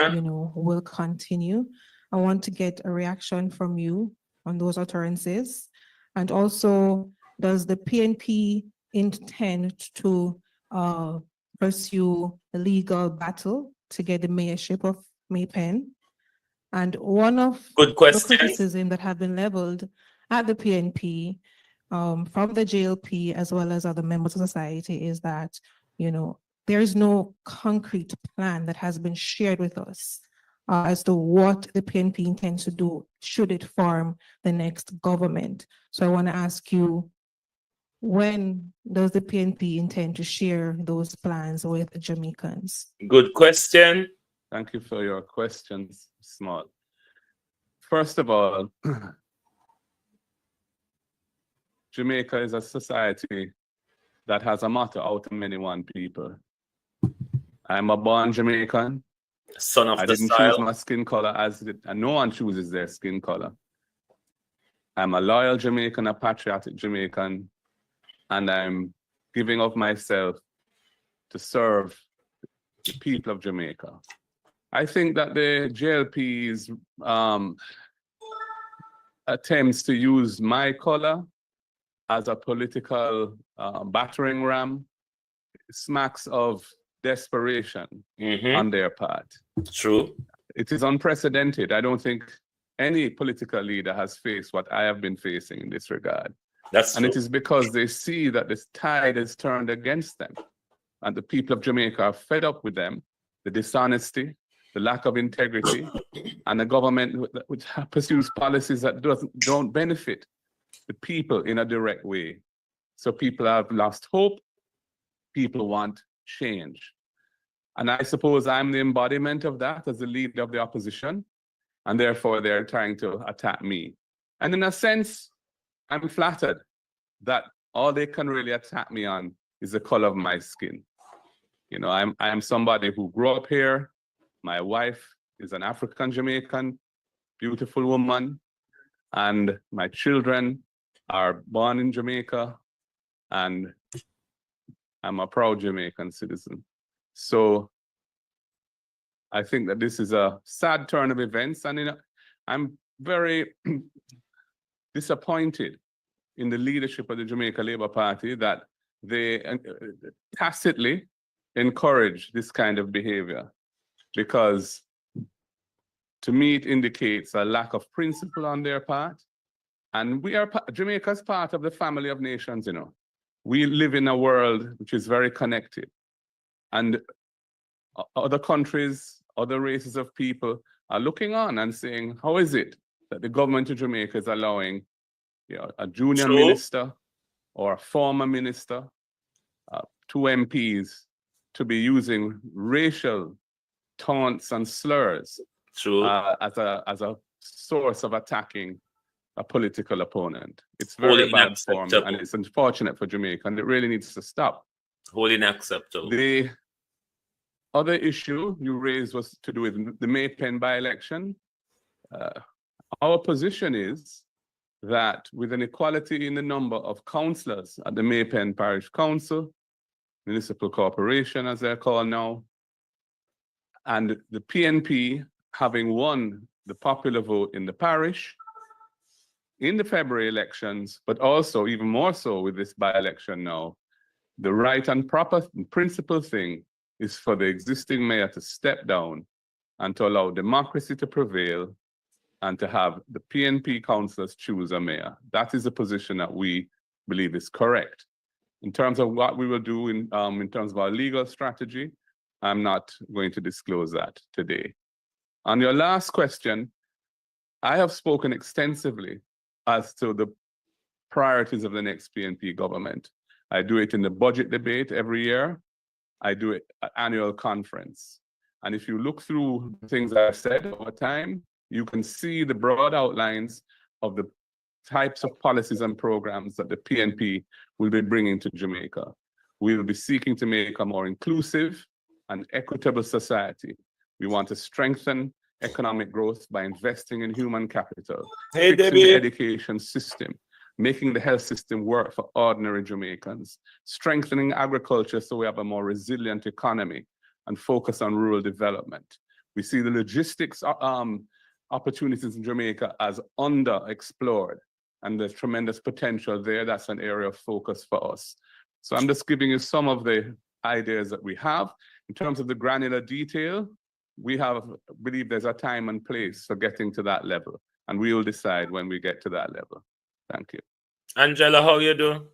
will continue. I want to get a reaction from you on those utterances, and also, does the PNP intend to pursue a legal battle to get the mayorship of Maypen? And one of the criticism that have been leveled at the PNP from the JLP as well as other members of society is that, there is no concrete plan that has been shared with us as to what the PNP intends to do should it form the next government. So I want to ask you, when does the PNP intend to share those plans with Jamaicans? Good question. Thank you for your questions, Small. First of all, Jamaica is a society that has a motto out of many one people. I'm a born Jamaican. Son of I the didn't soil. choose my skin color and no one chooses their skin color. I'm a loyal Jamaican, a patriotic Jamaican, and I'm giving of myself to serve the people of Jamaica. I think that the JLP's attempts to use my color as a political battering ram smacks of desperation on their part. True. It is unprecedented. I don't think any political leader has faced what I have been facing in this regard. And it is because they see that this tide is turned against them. And the people of Jamaica are fed up with them, the dishonesty, the lack of integrity, and a government which pursues policies that don't benefit the people in a direct way. So people have lost hope. People want change. And I suppose I'm the embodiment of that as the leader of the opposition, and therefore they're trying to attack me. And in a sense, I'm flattered that all they can really attack me on is the color of my skin. You know, I am somebody who grew up here. My wife is an African Jamaican, beautiful woman, and my children are born in Jamaica, and I'm a proud Jamaican citizen. So I think that this is a sad turn of events, and I'm very disappointed in the leadership of the Jamaica Labour Party that they tacitly encourage this kind of behavior, because to me it indicates a lack of principle on their part. And Jamaica's part of the family of nations, you know. We live in a world which is very connected, and other countries, other races of people are looking on and saying, how is it that the government of Jamaica is allowing, you know, a junior minister or a former minister, 2 MPs, to be using racial taunts and slurs as a source of attacking a political opponent? It's very bad form, and it's unfortunate for Jamaica, and it really needs to stop. Wholly unacceptable. The other issue you raised was to do with the Maypen by-election. Our position is that with an equality in the number of councillors at the Maypen Parish Council, Municipal Corporation as they're called now, and the PNP having won the popular vote in the parish in the February elections, but also even more so with this by-election now, the right and proper and principled thing is for the existing mayor to step down and to allow democracy to prevail and to have the PNP councillors choose a mayor. That is a position that we believe is correct. In terms of what we will do in terms of our legal strategy, I'm not going to disclose that today. On your last question, I have spoken extensively as to the priorities of the next PNP government. I do it in the budget debate every year. I do it at annual conference. And if you look through the things I've said over time, you can see the broad outlines of the types of policies and programs that the PNP will be bringing to Jamaica. We will be seeking to make a more inclusive and equitable society. We want to strengthen economic growth by investing in human capital, fixing the education system, making the health system work for ordinary Jamaicans, strengthening agriculture so we have a more resilient economy, and focus on rural development. We see the logistics opportunities in Jamaica as underexplored, and there's tremendous potential there. That's an area of focus for us. So I'm just giving you some of the ideas that we have. In terms of the granular detail, we believe there's a time and place for getting to that level, and we will decide when we get to that level. Thank you. Angela, how you do?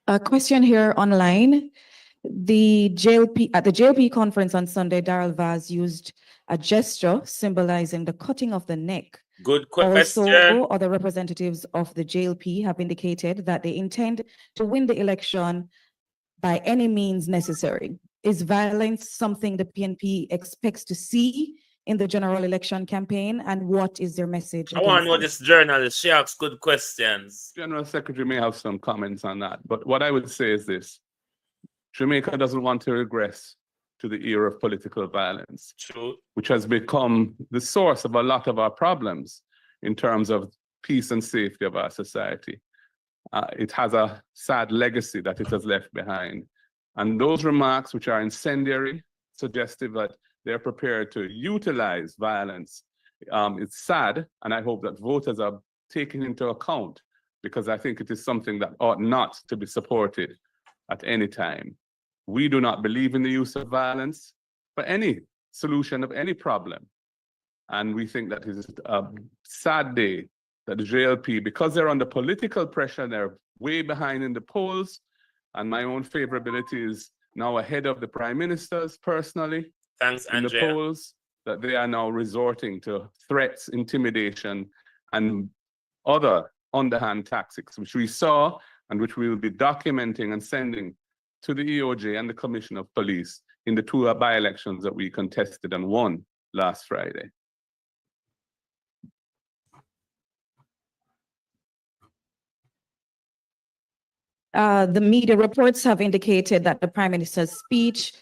A question here online. At the JLP conference on Sunday, Darrell Vaz used a gesture symbolizing the cutting of the neck. Good question. Also, other representatives of the JLP have indicated that they intend to win the election by any means necessary. Is violence something the PNP expects to see in the general election campaign, and what is their message? I want to know this journalist. She asks good questions. General Secretary may have some comments on that, but what I would say is this. Jamaica doesn't want to regress to the era of political violence, which has become the source of a lot of our problems in terms of peace and safety of our society. It has a sad legacy that it has left behind. And those remarks, which are incendiary, suggestive that they're prepared to utilize violence, it's sad, and I hope that voters are taken into account, because I think it is something that ought not to be supported at any time. We do not believe in the use of violence for any solution of any problem. And we think that it is a sad day that the JLP, because they're under political pressure, they're way behind in the polls, and my own favorability is now ahead of the Prime Minister's personally. Thanks, in Andrea. the polls, that they are now resorting to threats, intimidation, and other underhand tactics, which we saw and which we will be documenting and sending to the EOJ and the Commission of Police in the two by-elections that we contested and won last Friday. The media reports have indicated that the Prime Minister's speech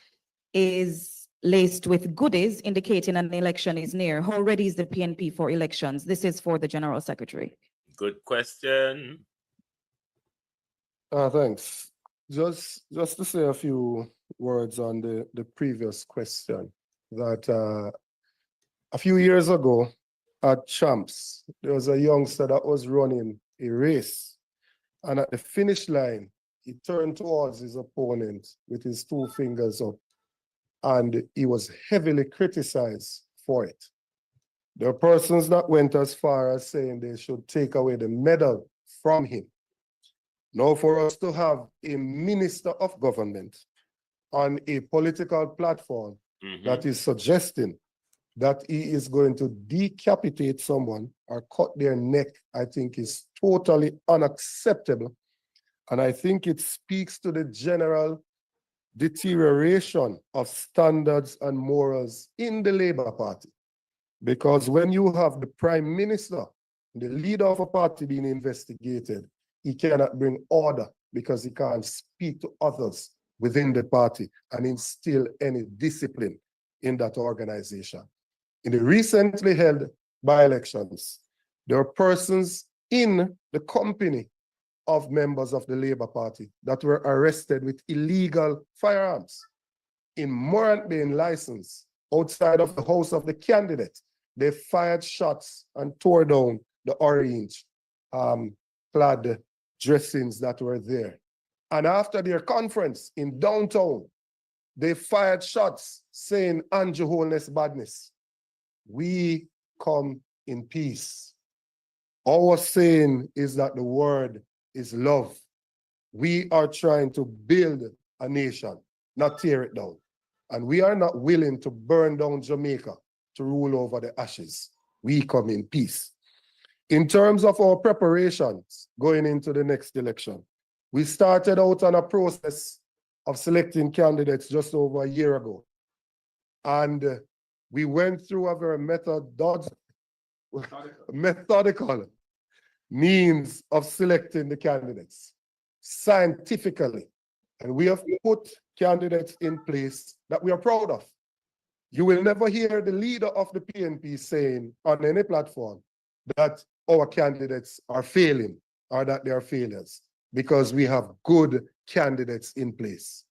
is laced with goodies, indicating an election is near. How ready is the PNP for elections? This is for the General Secretary. Good question. Thanks. Just to say a few words on the previous question, that a few years ago at Champs, there was a youngster that was running a race. And at the finish line, he turned towards his opponent with his two fingers up, and he was heavily criticized for it. There are persons that went as far as saying they should take away the medal from him. Now, for us to have a minister of government on a political platform that is suggesting that he is going to decapitate someone or cut their neck, I think is totally unacceptable. And I think it speaks to the general deterioration of standards and morals in the Labour Party. Because when you have the Prime Minister, the leader of a party being investigated, he cannot bring order because he can't speak to others within the party and instill any discipline in that organization. In the recently held by-elections, there are persons in the company of members of the Labour Party that were arrested with illegal firearms in Morant Bay license outside of the house of the candidate. They fired shots and tore down the orange clad dressings that were there. And after their conference in downtown, they fired shots saying Andrew Holness badness. We come in peace. Our saying is that the word is love. We are trying to build a nation, not tear it down. And we are not willing to burn down Jamaica to rule over the ashes. We come in peace. In terms of our preparations going into the next election, we started out on a process of selecting candidates just over a year ago. And we went through a very methodical means of selecting the candidates scientifically. And we have put candidates in place that we are proud of. You will never hear the leader of the PNP saying on any platform that our candidates are failing or that they are failures, because we have good candidates in place.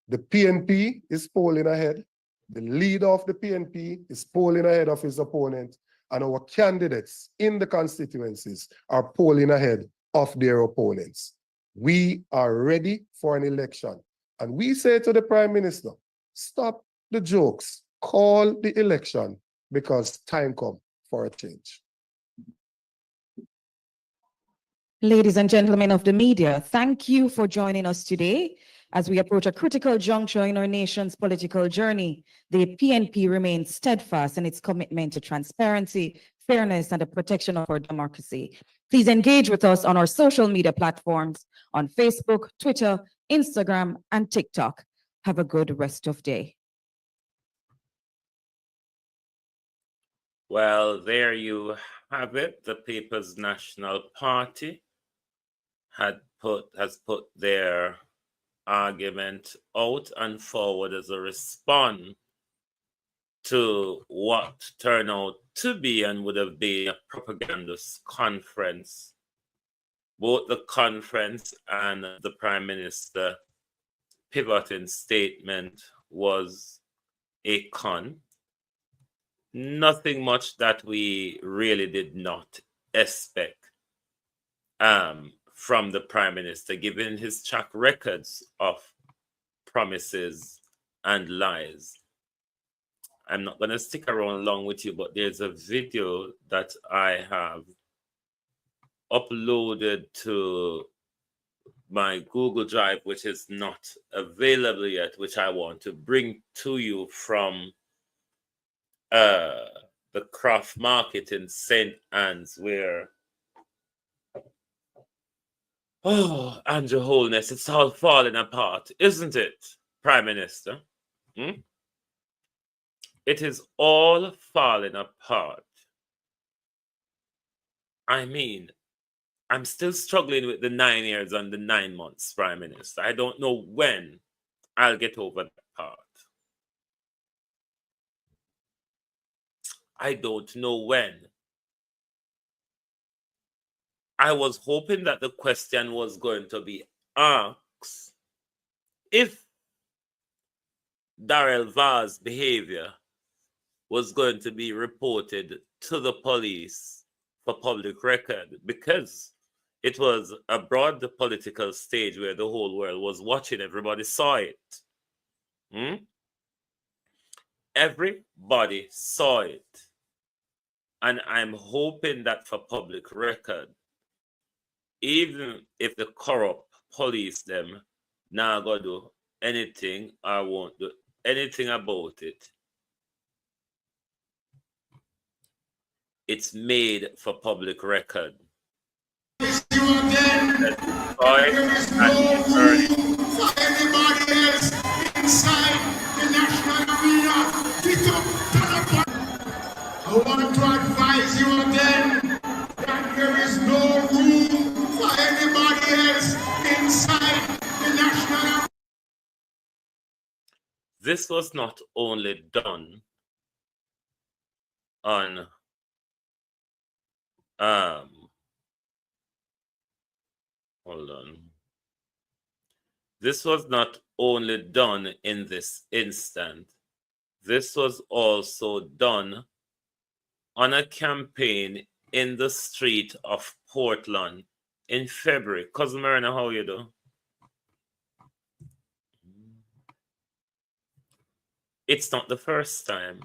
The PNP is polling ahead. The leader of the PNP is polling ahead of his opponent, and our candidates in the constituencies are polling ahead of their opponents. We are ready for an election. And we say to the Prime Minister, stop the jokes, call the election, because time comes for a change. Ladies and gentlemen of the media, thank you for joining us today. As we approach a critical juncture in our nation's political journey, the PNP remains steadfast in its commitment to transparency, fairness, and the protection of our democracy. Please engage with us on our social media platforms on Facebook, Twitter, Instagram, and TikTok. Have a good rest of day. Well, there you have it. The People's National Party has put their argument out and forward as a response to what turned out to be and would have been a propagandist conference. Both the conference and the Prime Minister pivoting statement was a con. Nothing much that we really did not expect from the Prime Minister, given his track records of promises and lies. I'm not going to stick around long with you, but there's a video that I have uploaded to my Google Drive, which is not available yet, which I want to bring to you from the Craft Market in St. Anne's, where Oh, and your Holiness, it's all falling apart, isn't it, Prime Minister? It is all falling apart. I mean, I'm still struggling with the 9 years and the 9 months, Prime Minister. I don't know when I'll get over that part. I don't know when. I was hoping that the question was going to be asked if Darrell Vaz's behavior was going to be reported to the police for public record, because it was a broad political stage where the whole world was watching. Everybody saw it. Everybody saw it. And I'm hoping that for public record, even if the corrupt police them not gonna do anything or won't do anything about it, it's made for public record. There is no room for anybody else inside the national arena. Pick up I want to advise you again that there is no room for anybody else inside the national arena. This was not only done on hold on. This was not only done in this instant. This was also done on a campaign in the street of Portland in February. Cousin Marina, how you do? It's not the first time.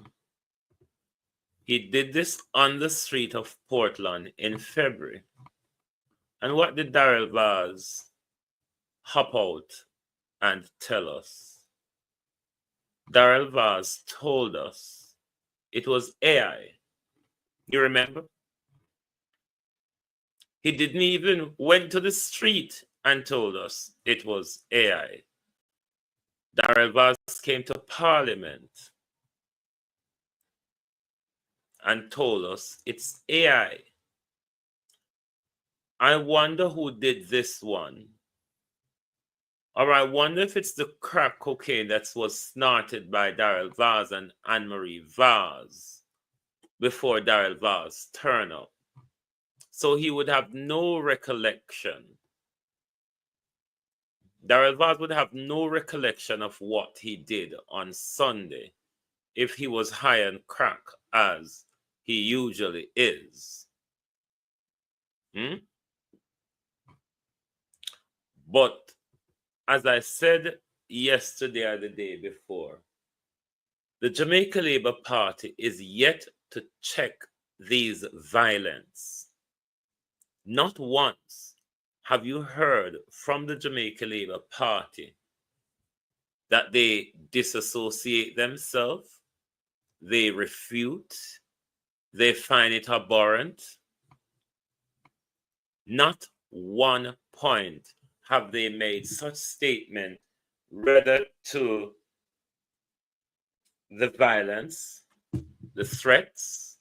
He did this on the street of Portland in February. And what did Darrell Vaz hop out and tell us? Darrell Vaz told us it was AI. You remember? He didn't even went to the street and told us it was AI. Darrell Vaz came to Parliament and told us it's AI. I wonder who did this one. Or I wonder if it's the crack cocaine that was snorted by Darrell Vaz and Anne-Marie Vaz before Darrell Vaz turned up. So he would have no recollection. Darrell Vaz would have no recollection of what he did on Sunday if he was high on crack, as he usually is. But as I said yesterday or the day before, the Jamaica Labour Party is yet to check these violence. Not once have you heard from the Jamaica Labour Party that they disassociate themselves, they refute, they find it abhorrent. Not one point have they made such statement rather to the violence, the threats,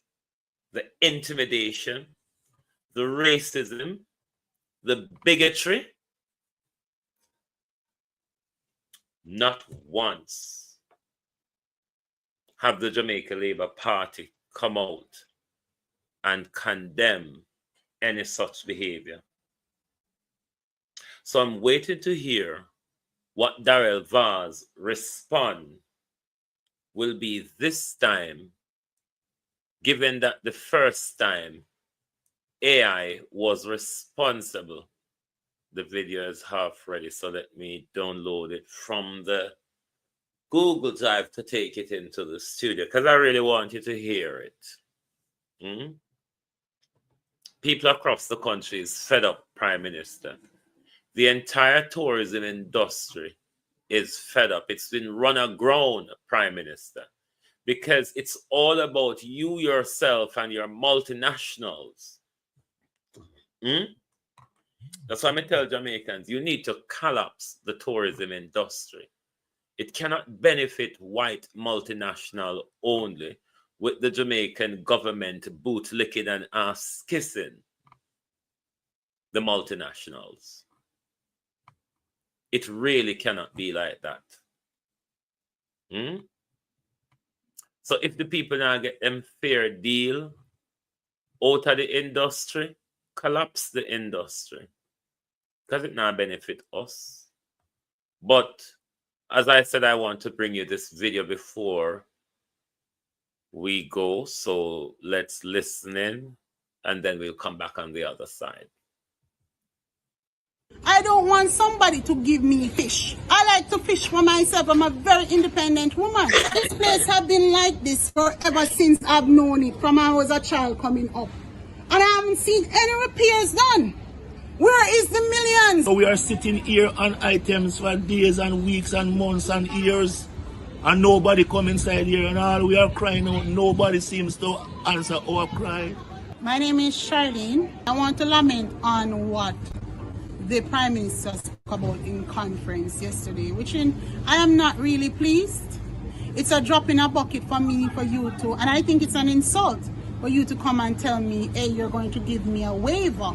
the intimidation, the racism, the bigotry. Not once have the Jamaica Labour Party come out and condemn any such behavior. So I'm waiting to hear what Darrell Vaz response will be this time, given that the first time AI was responsible. The video is half ready, so let me download it from the Google Drive to take it into the studio, because I really want you to hear it. People across the country is fed up, Prime Minister. The entire tourism industry is fed up. It's been run aground, Prime Minister, because it's all about you yourself and your multinationals. That's why I tell Jamaicans, you need to collapse the tourism industry. It cannot benefit white multinational only, with the Jamaican government bootlicking and ass kissing the multinationals. It really cannot be like that. So if the people now get them fair deal out of the industry, collapse the industry, because it now benefit us. But as I said, I want to bring you this video before we go. So let's listen in and then we'll come back on the other side. I don't want somebody to give me fish. I like to fish for myself. I'm a very independent woman. This place has been like this forever since I've known it, from I was a child coming up. And I haven't seen any repairs done. Where is the millions? So we are sitting here on items for days and weeks and months and years, and nobody come inside here, and all we are crying out, nobody seems to answer our cry. My name is Charlene. I want to lament on what the Prime Minister spoke about in conference yesterday, which I am not really pleased. It's a drop in a bucket for me, for you to, and I think it's an insult for you to come and tell me, hey, you're going to give me a waiver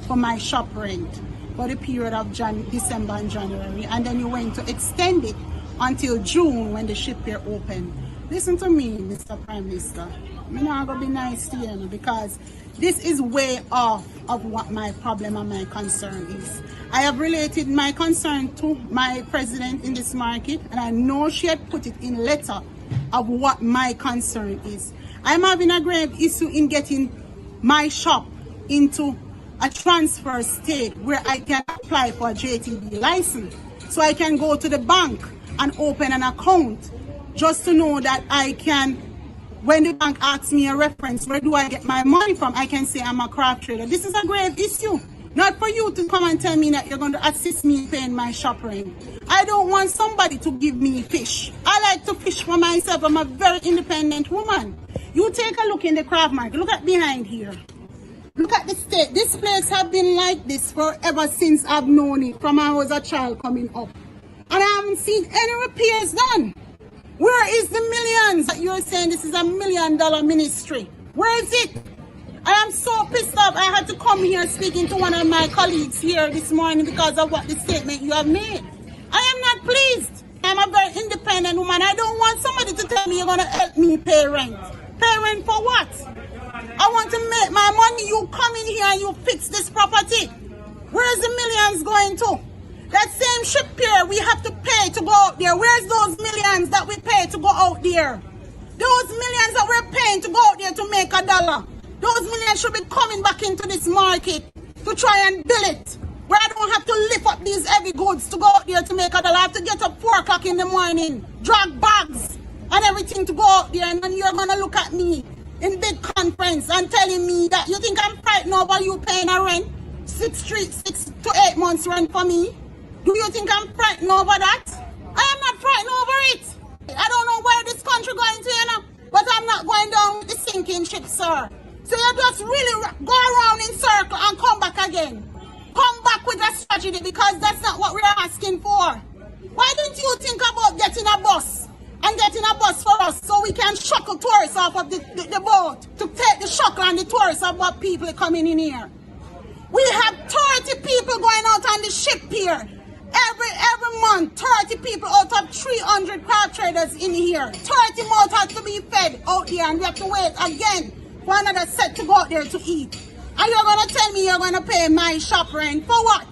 for my shop rent for the period of December and January, and then you went to extend it until June when the ship year opened. Listen to me, Mr. Prime Minister. I'm not going to be nice to you because this is way off of what my problem and my concern is. I have related my concern to my president in this market, and I know she had put it in letter of what my concern is. I'm having a grave issue in getting my shop into a transfer state where I can apply for a JTB license, so I can go to the bank and open an account just to know that I can, when the bank asks me a reference, where do I get my money from, I can say I'm a craft trader. This is a grave issue. Not for you to come and tell me that you're going to assist me in paying my shop rent. I don't want somebody to give me fish. I like to fish for myself. I'm a very independent woman. You take a look in the craft market. Look at behind here. Look at the state. This place has been like this forever since I've known it, from I was a child coming up. And I haven't seen any repairs done. Where is the millions that you're saying this is $1 million ministry? Where is it? I am so pissed off. I had to come here speaking to one of my colleagues here this morning because of what the statement you have made. I am not pleased. I'm a very independent woman. I don't want somebody to tell me you're going to help me pay rent. Pay rent for what? I want to make my money. You come in here and you fix this property. Where's the millions going to? That same ship here we have to pay to go out there. Where's those millions that we pay to go out there? Those millions that we're paying to go out there to make $1. Those millions should be coming back into this market to try and build it. Where I don't have to lift up these heavy goods to go out there to make $1. I have to get up 4 o'clock in the morning, drag bags and everything to go out there, and then you're going to look at me in big conference and telling me that you think I'm frightened over you paying a rent, 6 to 8 months rent for me. Do you think I'm frightened over that? I am not frightened over it. I don't know where this country going to, you know, but I'm not going down with the sinking ship, sir. So you just really go around in circle and come back again. Come back with a strategy, because that's not what we're asking for. Why didn't you think about getting a bus and getting a bus for us so we can shuckle tourists off of the boat to take the shuckle and the tourists of what people are coming in here? We have 30 people going out on the ship here. Every month, 30 people out of 300 craft traders in here. 30 more has to be fed out here, and we have to wait again for another set to go out there to eat. And you're going to tell me you're going to pay my shop rent for what?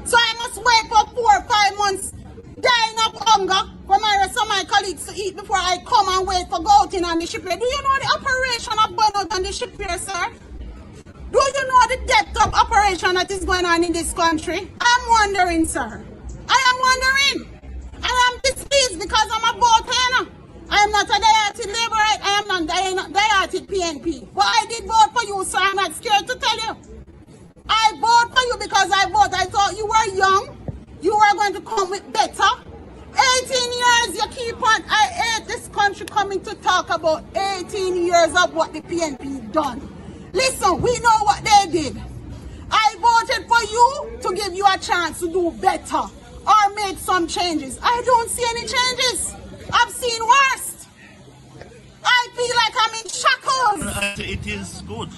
So I must wait for 4 or 5 months, dying of hunger for my rest of my colleagues to eat before I come and wait for going on the ship here. Do you know the operation of going out on the ship here, sir? Do you know the depth of operation that is going on in this country? I'm wondering, sir. I am wondering. I am displeased because I'm a boat planner. I am not a dieted laborite. I am not dieted PNP. But I did vote for you, so I'm not scared to tell you. I vote for you because I vote. I thought you were young. You were going to come with better. 18 years you keep on. I hate this country coming to talk about 18 years of what the PNP done. Listen, we know what they did. I voted for you to give you a chance to do better or make some changes. I don't see any changes. I've seen worse. I feel like I'm in shackles. It is good.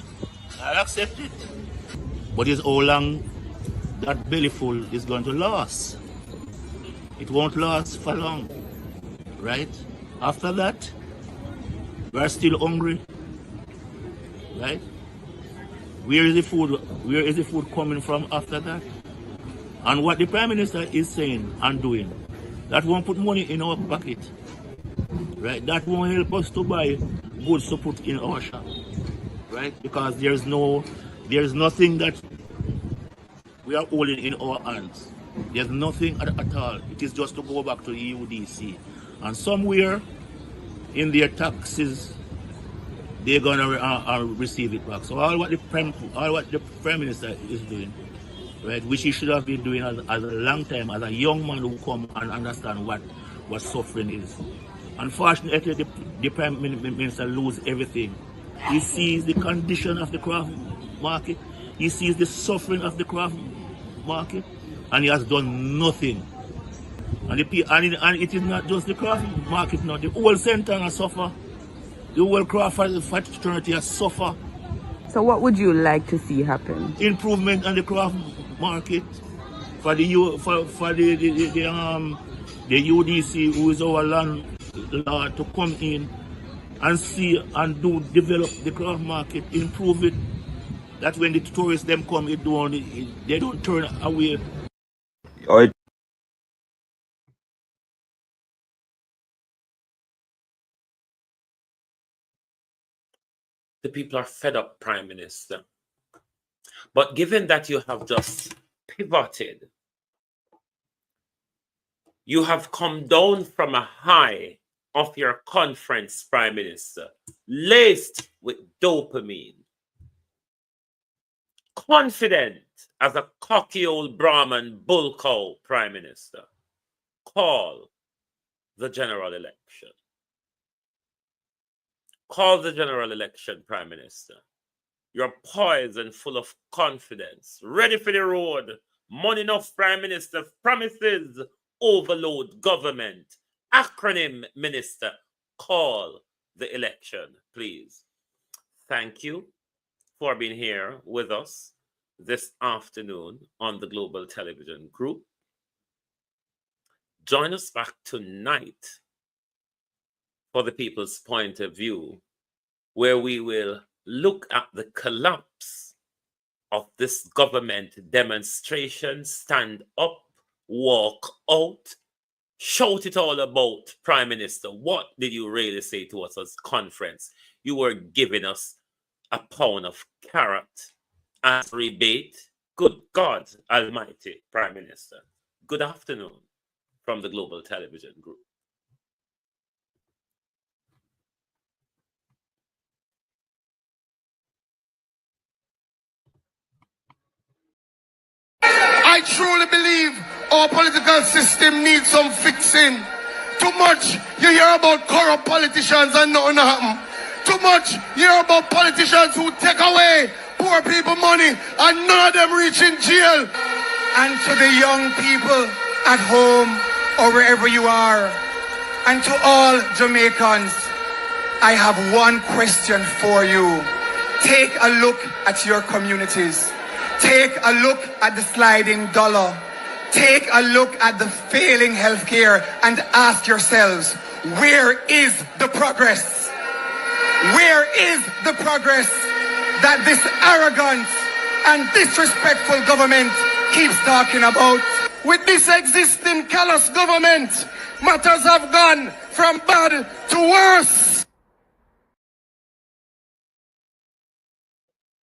I accept it. But it's how long that bellyful is going to last. It won't last for long, right? After that, we're still hungry, right? Where is the food? Where is the food coming from after that? And what the Prime Minister is saying and doing, that won't put money in our pocket, right? That won't help us to buy goods to put in our shop, right? Because there's nothing that we are holding in our hands. There's nothing at all. It is just to go back to the UDC. And somewhere in their taxes, they're gonna receive it back. So all what the Prime Minister is doing, right, which he should have been doing as a long time, as a young man who come and understand what suffering is. Unfortunately, the Prime Minister lose everything. He sees the condition of the craft market. He sees the suffering of the craft market, and he has done nothing. And it is not just the craft market now. The whole center has suffer. The whole craft fraternity has suffer. So what would you like to see happen? Improvement on the craft market for the UDC, who is our landlord, to come in and see and develop the craft market, improve it. That when the tourists them come, they don't turn away. The people are fed up, Prime Minister. But given that you have just pivoted, you have come down from a high of your conference, Prime Minister, laced with dopamine, confident as a cocky old Brahman bull cow, Prime Minister. Call the general election. Call the general election, Prime Minister. You're poised and full of confidence, ready for the road. Money enough, Prime Minister. Promises overload government. Acronym, Minister. Call the election, please. Thank you for being here with us this afternoon on the Global Television Group. Join us back tonight for the People's Point of View, where we will look at the collapse of this government demonstration. Stand up, walk out, shout it all about. Prime Minister, what did you really say to us as conference? You were giving us a pound of carrot as rebate. Good God Almighty, Prime Minister. Good afternoon from the Global Television Group. I truly believe our political system needs some fixing. Too much you hear about corrupt politicians and nothing happen. Too much you hear about politicians who take away poor people money and none of them reach in jail. And to the young people at home or wherever you are, and to all Jamaicans, I have one question for you. Take a look at your communities. Take a look at the sliding dollar. Take a look at the failing healthcare and ask yourselves, where is the progress? Where is the progress that this arrogant and disrespectful government keeps talking about? With this existing callous government, matters have gone from bad to worse.